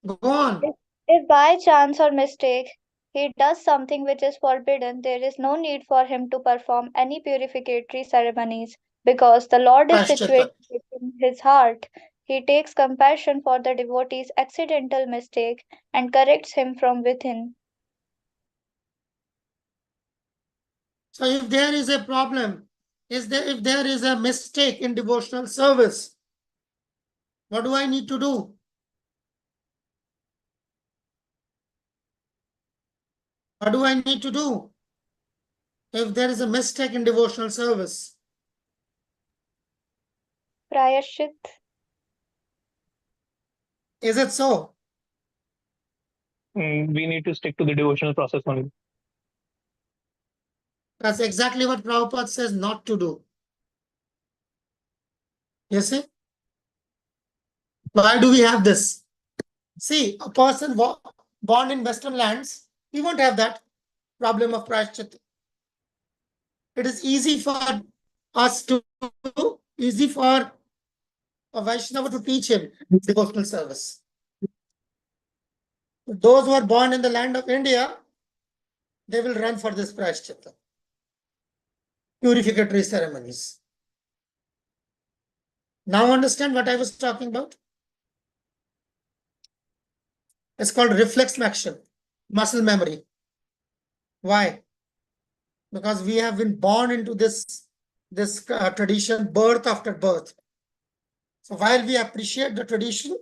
Go on. If by chance or mistake he does something which is forbidden, there is no need for him to perform any purificatory ceremonies, because the Lord is situated Prayashchitta. in his heart. He takes compassion for the devotee's accidental mistake and corrects him from within. So if there is a problem, if there is a mistake in devotional service, what do I need to do? What do I need to do? If there is a mistake in devotional service, Prayashchit. is it so? We need to stick to the devotional process only. That's exactly what Prabhupada says not to do. You see? Why do we have this? See, a person born in Western lands, he won't have that problem of prayashchitta. It is easy for us to, easy for a Vaishnava to teach him devotional service. Those who are born in the land of India, they will run for this prayashchitta, purificatory ceremonies. Now understand what I was talking about? It's called reflex action, muscle memory. Why? Because we have been born into this tradition, birth after birth. So while we appreciate the tradition,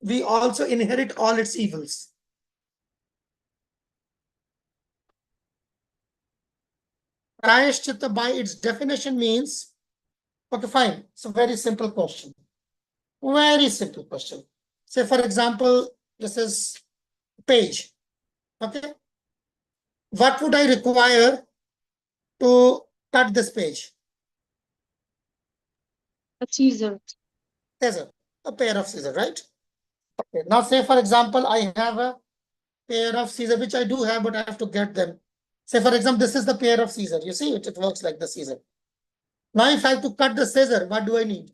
we also inherit all its evils. Prayashchitta, by its definition, means, okay, fine. So very simple question. Very simple question. Say, for example, this is page. Okay. What would I require to cut this page? A scissor. Scissor, a pair of scissors, right? Okay. Now, say, for example, I have a pair of scissors, which I do have, but I have to get them. Say, for example, this is the pair of scissors. You see, it works like the scissor. Now, if I have to cut the scissor, what do I need?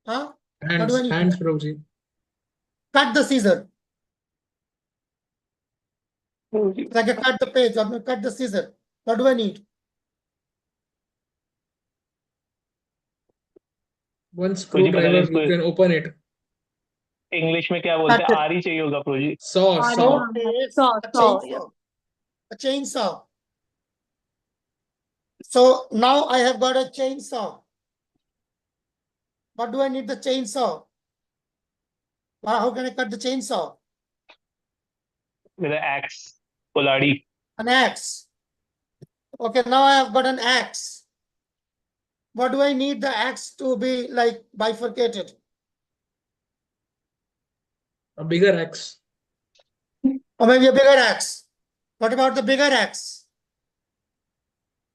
Huh? What do I need? Hands, Prabhuji. Cut the scissor. Prabhuji, Like I cut the page, I'm going to cut the scissor. What do I need? One Prabhuji, पता नहीं screwdriver, you इसको can open it. English में क्या बोलते हैं? Cut it. आरी चाहिए होगा प्रोजी. Saw, saw. Okay, Saw, a saw, yeah. chainsaw. A chainsaw. So now I have got a chainsaw. What do I need the chainsaw? How can I cut the chainsaw? With an axe, कुल्हाड़ी. An axe. Okay, now I have got an axe. What do I need the axe to be like bifurcated? A bigger axe. Or maybe a bigger axe. What about the bigger axe?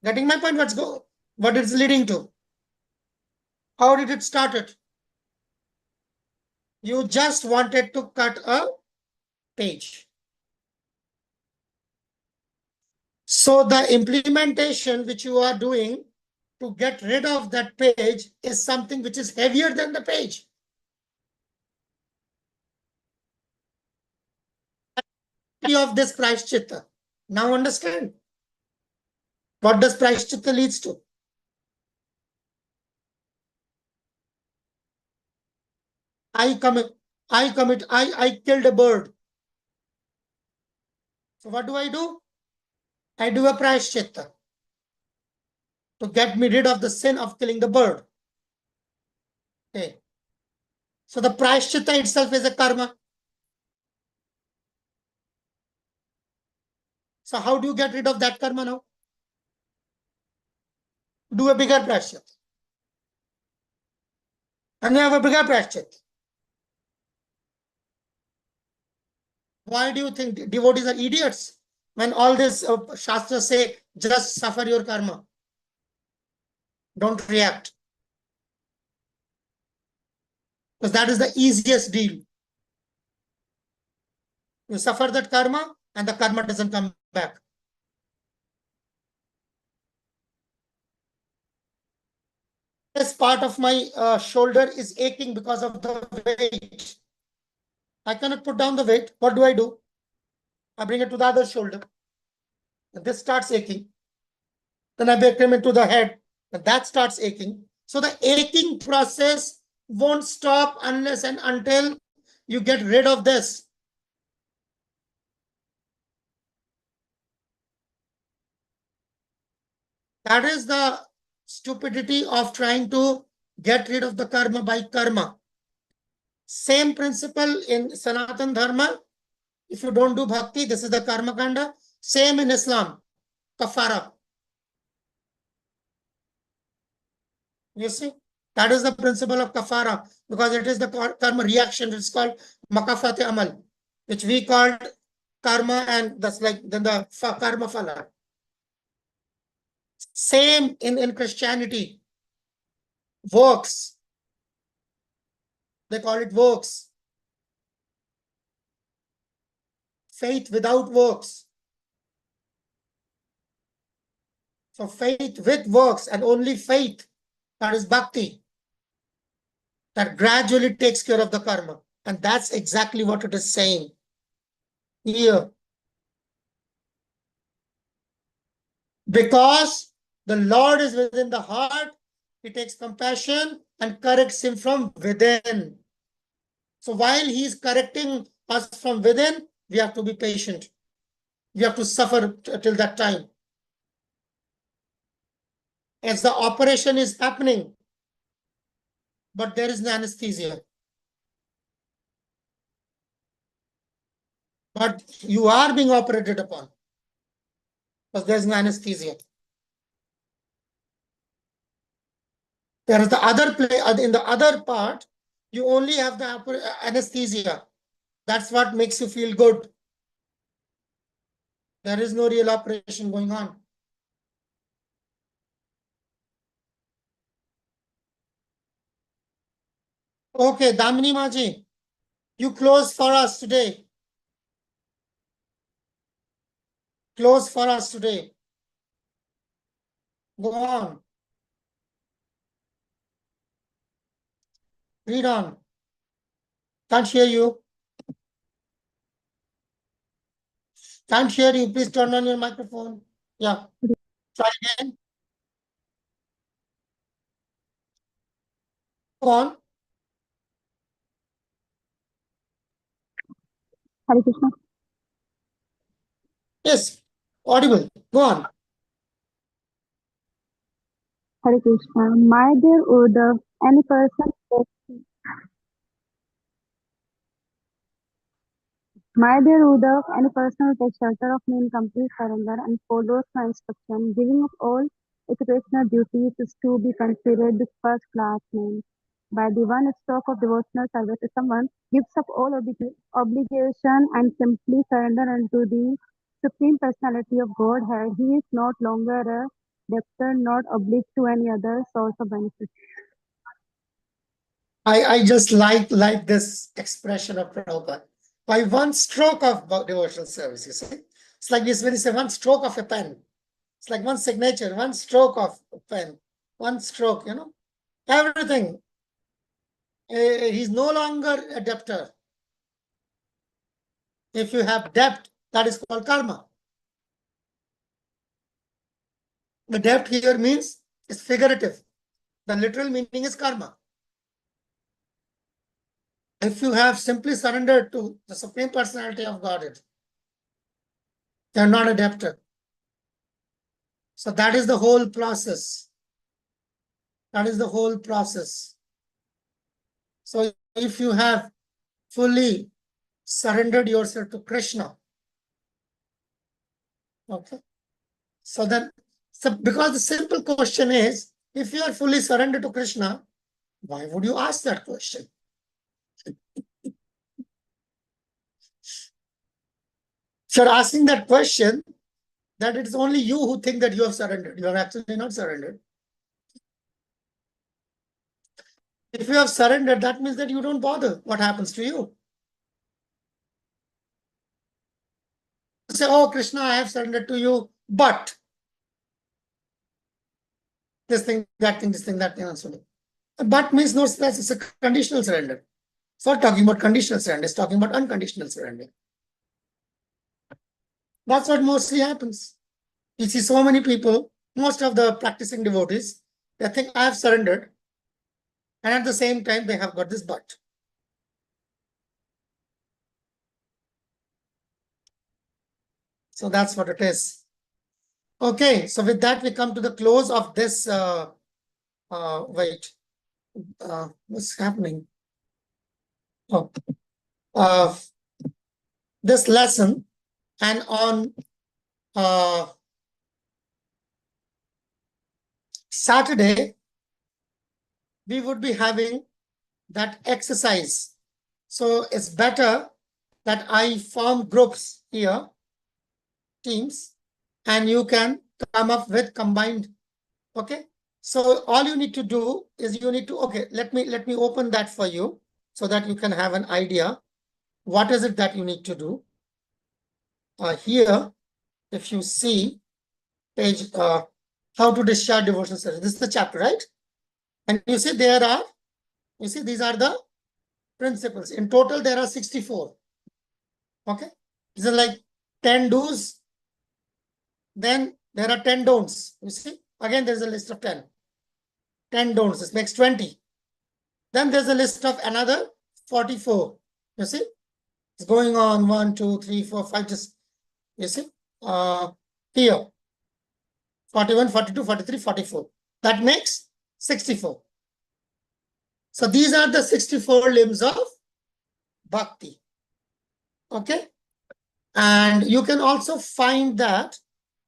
Getting my point? What it's leading to? How did it start it? You just wanted to cut a page. So the implementation which you are doing to get rid of that page is something which is heavier than the page. Of this prayashchitta. Now understand. What does prayashchitta leads to? I killed a bird. So what do? I do a prayashchitta. to get me rid of the sin of killing the bird. Okay. So the prayashchitta itself is a karma. So how do you get rid of that karma now? Do a bigger prayashchitta. And you have a bigger prayashchitta. Why do you think devotees are idiots when all this shastras say just suffer your karma? Don't react. Because that is the easiest deal. You suffer that karma and the karma doesn't come back. This part of my shoulder is aching because of the weight. I cannot put down the weight. What do? I bring it to the other shoulder. And this starts aching. Then I bring it to the head. And that starts aching. So the aching process won't stop unless and until you get rid of this. That is the stupidity of trying to get rid of the karma by karma. Same principle in Sanatan Dharma. If you don't do bhakti, this is the karma kanda. Same in Islam, kafara. You see, that is the principle of kafara because it is the karma reaction. It's called makafate amal, which we called karma, and that's like then the karma phala. Same in Christianity. Works. They call it works. Faith without works. So faith with works and only faith, that is bhakti, that gradually takes care of the karma. And that's exactly what it is saying here. Because the Lord is within the heart, He takes compassion and corrects him from within. So while He is correcting us from within, we have to be patient. We have to suffer till that time. As the operation is happening, but there is no anesthesia. But you are being operated upon, because there is no anesthesia. There is the other play in the other part, you only have the anesthesia. That's what makes you feel good. There is no real operation going on. Okay, Damini Maji, you close for us today. Close for us today. Go on. Read on. Can't hear you. Can't hear you. Please turn on your microphone. Yeah. Try again. Go on. Hare Krishna. Yes. Audible. Go on. Hare Krishna. My dear Uddhav, any person will take shelter of me in complete surrender and follows my instruction. Giving up all occupational duties is to be considered the first class name. By the one stroke of devotional service, if someone gives up all obligation and simply surrender unto the Supreme Personality of Godhead, he is not longer a debtor, not obliged to any other source of benefit. I just like this expression of Prabhupada. By one stroke of devotional service, you see. It's like this when you say one stroke of a pen. It's like one signature, one stroke of a pen, one stroke, everything. He's no longer a debtor. If you have debt, that is called karma. The debt here means it's figurative. The literal meaning is karma. If you have simply surrendered to the Supreme Personality of Godhead, you're not a debtor. So that is the whole process. That is the whole process. So if you have fully surrendered yourself to Krishna, okay, so then, because the simple question is, if you are fully surrendered to Krishna, why would you ask that question? If you're asking that question, that it's only you who think that you have surrendered. You are actually not surrendered. If you have surrendered, that means that you don't bother what happens to you. Say, oh, Krishna, I have surrendered to you, but this thing, that thing, this thing, that thing, and so on. But means no, that's it's a conditional surrender. It's not talking about conditional surrender, it's talking about unconditional surrender. That's what mostly happens. You see so many people, most of the practicing devotees, they think I have surrendered, and at the same time they have got this but. So that's what it is. Okay, so with that we come to the close of this. What's happening? Oh, this lesson, and on Saturday we would be having that exercise. So it's better that I form groups here, teams, and you can come up with combined. Okay, so all you need to do is you need to, okay, let me open that for you so that you can have an idea. What is it that you need to do? Here, if you see page, how to discharge devotional service. This is the chapter, right? And you see there are, you see these are the principles. In total, there are 64. Okay, these are like 10 do's. Then there are 10 don'ts. You see, again, there's a list of 10. 10 don'ts. This makes 20. Then there's a list of another 44. You see, it's going on 1, 2, 3, 4, 5. Just you see, here 41, 42, 43, 44. That makes 64. So these are the 64 limbs of bhakti. Okay, and you can also find that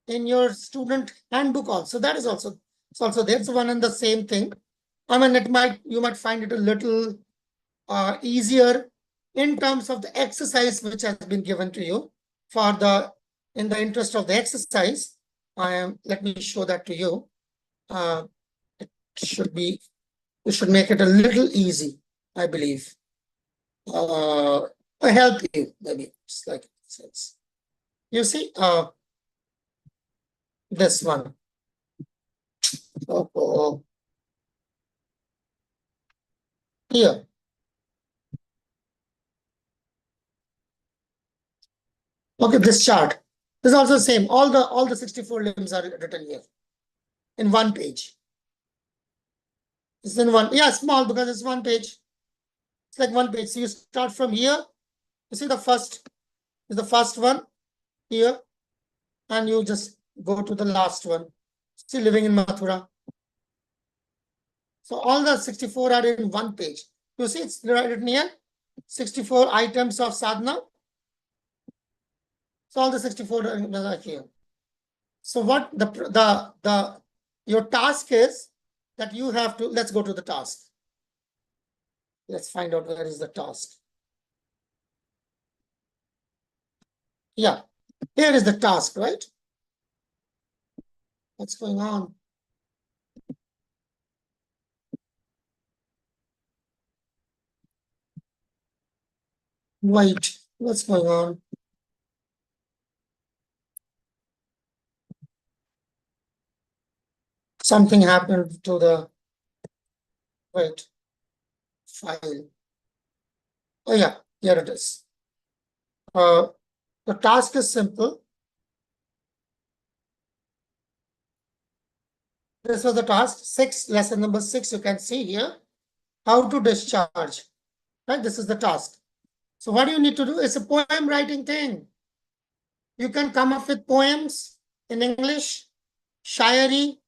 in your student handbook also. That is also, it's also there. It's one and the same thing. I mean, you might find it a little easier in terms of the exercise which has been given to you. In the interest of the exercise, let me show that to you. It should be, we should make it a little easy, I believe. I help you, maybe, just like it says. You see, this one. Here. Okay, this chart. This is also the same. All the 64 limbs are written here in one page. It's in one, yeah, small because it's one page. It's like one page. So you start from here. You see the first is the first one here, and you just go to the last one. Still living in Mathura. So all the 64 are in one page. You see, it's written here, 64 items of sadhana. So all the 64 are here. So what your task is that you have to, let's go to the task. Let's find out where is the task. Yeah, here is the task, right? What's going on? Wait, what's going on? Something happened to the, wait, file. Oh yeah, here it is. The task is simple. This was the task 6, lesson number 6. You can see here how to discharge. Right, this is the task. So what you need to do is a poem writing thing. You can come up with poems in English, shayari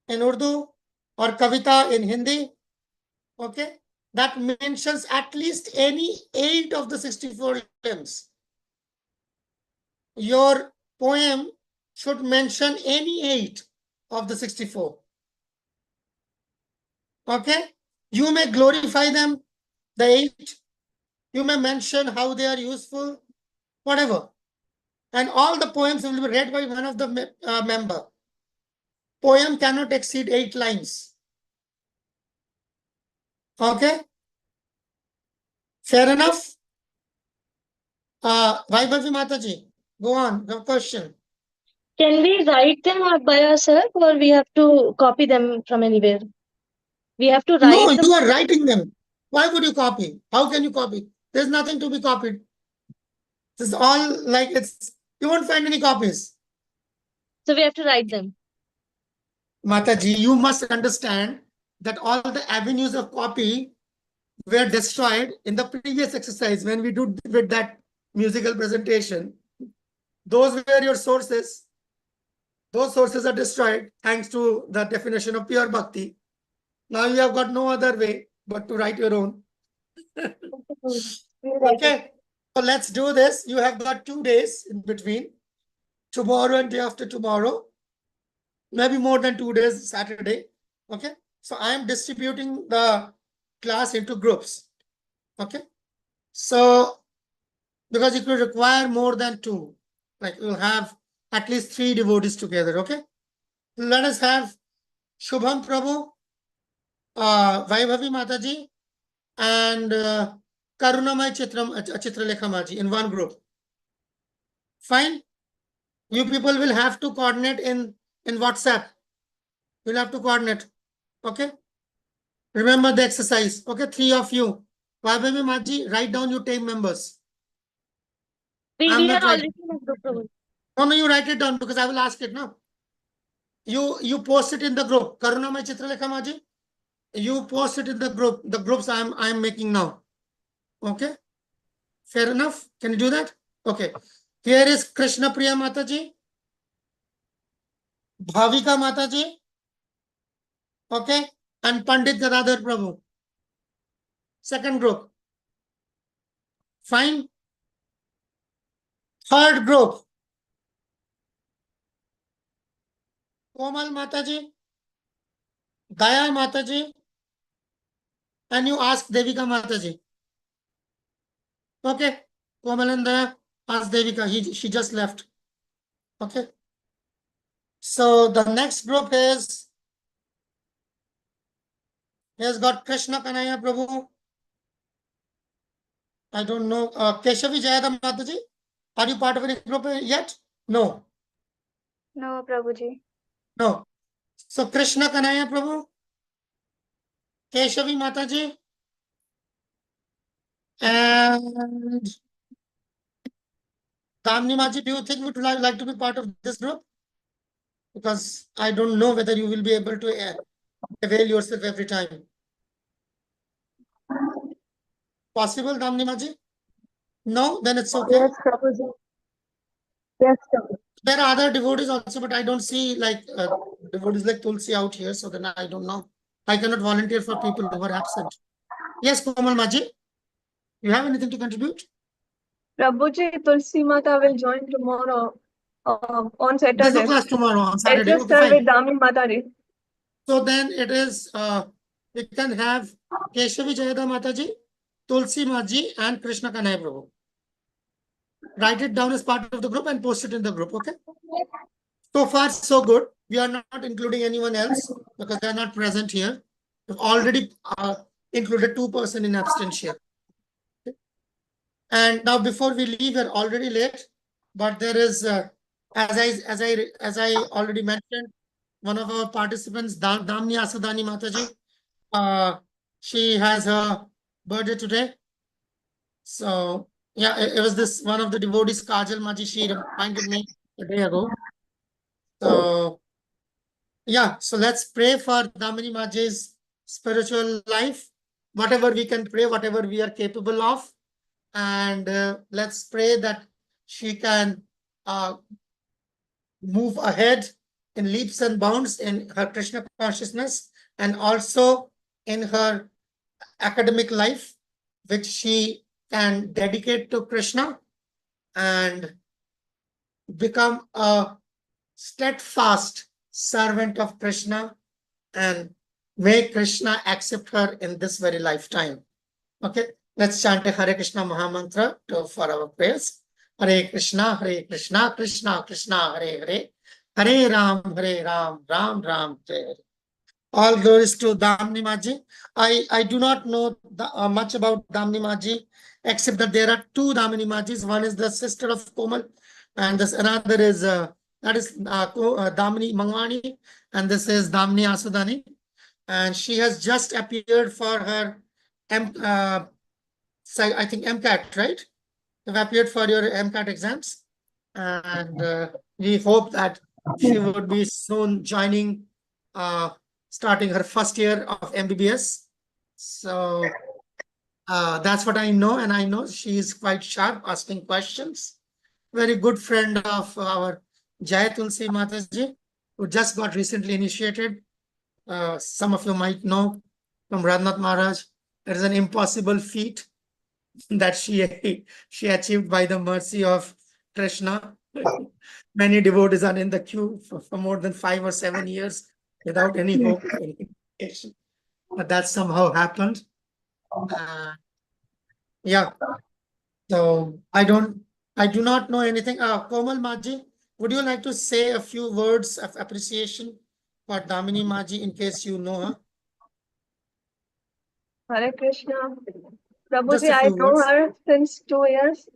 in Urdu, or Kavita in Hindi, okay, that mentions at least any 8 of the 64 limbs. Your poem should mention any 8 of the 64. Okay? You may glorify them, the 8. You may mention how they are useful, whatever. And all the poems will be read by one of the member. Poem cannot exceed 8 lines. Okay? Fair enough? Vaibhavi Mataji, go on, the question. Can we write them out by ourselves or we have to copy them from anywhere? We have to No, write them. you are writing them. Why would you copy? How can you copy? There's nothing to be copied. This is all like you won't find any copies. So we have to write them. Mataji, you must understand that all the avenues of copy were destroyed in the previous exercise when we did with that musical presentation. Those were your sources. Those sources are destroyed thanks to the definition of pure bhakti. Now you have got no other way but to write your own. Okay, so let's do this. You have got 2 days in between, tomorrow and day after tomorrow, maybe more than 2 days, Saturday. Okay, so I am distributing the class into groups. Okay, so because it will require more than 2, like we'll have at least 3 devotees together. Okay, let us have Shubham Prabhu, Vaibhavi Mataji, and Karunamai Chitralekha Maji in one group. Fine. You people will have to coordinate in WhatsApp. You'll have to coordinate. Okay. Remember the exercise. Okay, 3 of you. Vaibhavi Maji, write down your team members. We I'm are not already writing. in a group, Prabhu. No, you write it down because I will ask it now. You post it in the group. Karunamai Chitralekha Maji. You post it in the group. The groups I'm making now. Okay. Fair enough. Can you do that? Okay. Here is Krishna Priya Mataji, Bhavika Mataji, okay, and Pandit Gadadhar Prabhu. Second group. Fine. Third group. Komal Mataji, Daya Mataji, and you ask Devika Mataji. Okay. Komal and Daya, ask Devika. She just left. Okay. So the next group is, he has got Krishna Kanaya Prabhu. I don't know. Keshavi Jayadam Mataji, are you part of any group yet? No. No, Prabhuji. No. So Krishna Kanaya Prabhu, Keshavi Mataji, and Damni Maji, do you think would like to be part of this group? Because I don't know whether you will be able to avail yourself every time. Possible, Damni Maji? No, then it's okay. Yes, Prabhuji. Yes, Prabhuji. There are other devotees also, but I don't see like devotees like Tulsi out here, so then I don't know. I cannot volunteer for people who are absent. Yes, Komal Maji, you have anything to contribute? Prabhuji, Tulsi Mata will join tomorrow on There's no Saturday. class tomorrow on Saturday. Adjust Okay, her with fine. Dami Matari. So then it is, we can have Keshavi Jayada Mataji, Tulsi Maji, and Krishna Kanai Prabhu. Write it down as part of the group and post it in the group, okay? So far, so good. We are not including anyone else because they are not present here. We've already included 2% in abstention. Okay? And now before we leave, we're already late, but there is, as I already mentioned, one of our participants, Damni Asudani Mataji, she has her birthday today. So yeah, it was this one of the devotees, Kajal Maji, she reminded me a day ago. So yeah, so let's pray for Damini Maji's spiritual life, whatever we can pray, whatever we are capable of. And let's pray that she can move ahead in leaps and bounds in her Krishna consciousness and also in her academic life, which she can dedicate to Krishna and become a steadfast servant of Krishna, and may Krishna accept her in this very lifetime. Okay, let's chant a Hare Krishna Mahamantra for our prayers. Hare Krishna, Krishna Krishna, Hare Hare, Hare Ram, Ram Ram, Hare Hare. All glories to Damni Maji. I do not know much about Damni Maji, except that there are two Damni Majis. One is the sister of Komal, and this another is Damni Mangwani, and this is Damni Asudani. And she has just appeared for her I think MCAT, right? You've appeared for your MCAT exams, and we hope that she would be soon joining, starting her first year of MBBS. So that's what I know, and I know she is quite sharp, asking questions. Very good friend of our Jai Tulsi Mataji, who just got recently initiated. Some of you might know from Radhanath Maharaj. It is an impossible feat that she achieved by the mercy of Krishna. Many devotees are in the queue for more than 5 or 7 years without any hope of any invitation. But that somehow happened. Yeah. So I do not know anything. Komal Maji, would you like to say a few words of appreciation for Damini Maji in case you know her? Hare Krishna. Just Prabhuji, a I few know words. her since 2 years.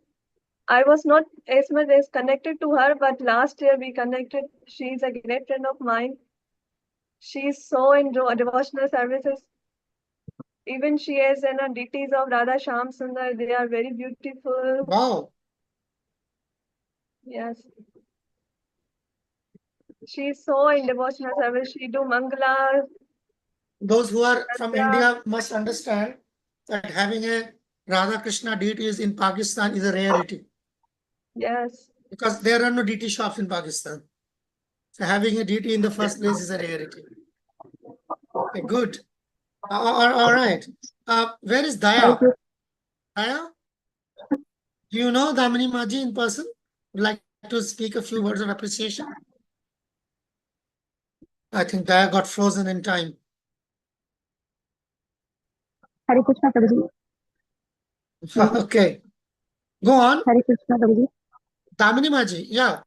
I was not as much as connected to her, but last year we connected. She is a great friend of mine. She is so in devotional services. Even she has deities of Radha Sham Sundar. They are very beautiful. Wow. Yes. She is so in devotional service. She do Mangala. Those who are from Sandhya. India must understand that having a Radha Krishna deities in Pakistan is a rarity. Yes. Because there are no deity shops in Pakistan. So having a deity in the first place is a rarity. Okay, good. All right. Where is Daya? Daya? Do you know Damini Maji in person? Would like to speak a few words of appreciation? I think Daya got frozen in time. Hare Krishna, Prabhuji. Okay. Go on. Hare Krishna, Prabhuji. Damini Maji, yeah.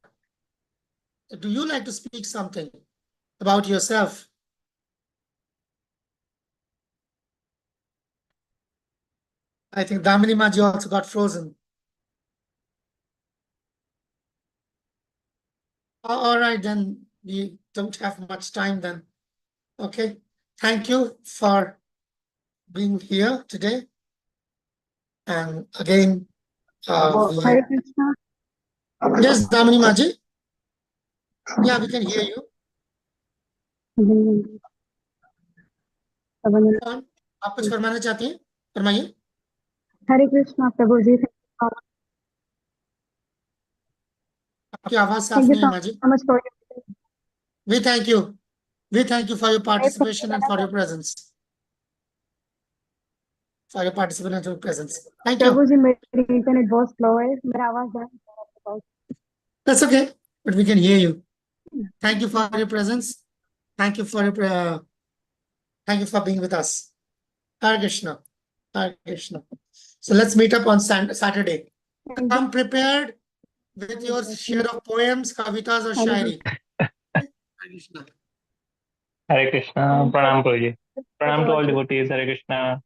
Do you like to speak something about yourself? I think Damini Maji also got frozen. All right, then we don't have much time then. Okay. Thank you for being here today. And again, Hare Krishna. yes, Damini Maji. Yeah, we can hear you. कौन आप कुछ फरमाना चाहती हैं? फरमाइए. हरे कृष्णा प्रभुजी. आपकी आवाज साफ नहीं है माजी. We thank you. We thank you for your participation and for your presence. For your participation and your presence. Thank you. प्रभुजी मेरी इंटरनेट बहुत स्लो है. मेरा आवाज जाए. That's okay, but we can hear you. Thank you for your presence. Thank you for your thank you for being with us. Hare Krishna. Hare Krishna. So let's meet up on Saturday. Come prepared with your share of poems, kavitas or shairi. Hare Krishna. Hare Krishna. Pranam Prabhuji. Pranam to all devotees. Hare Krishna.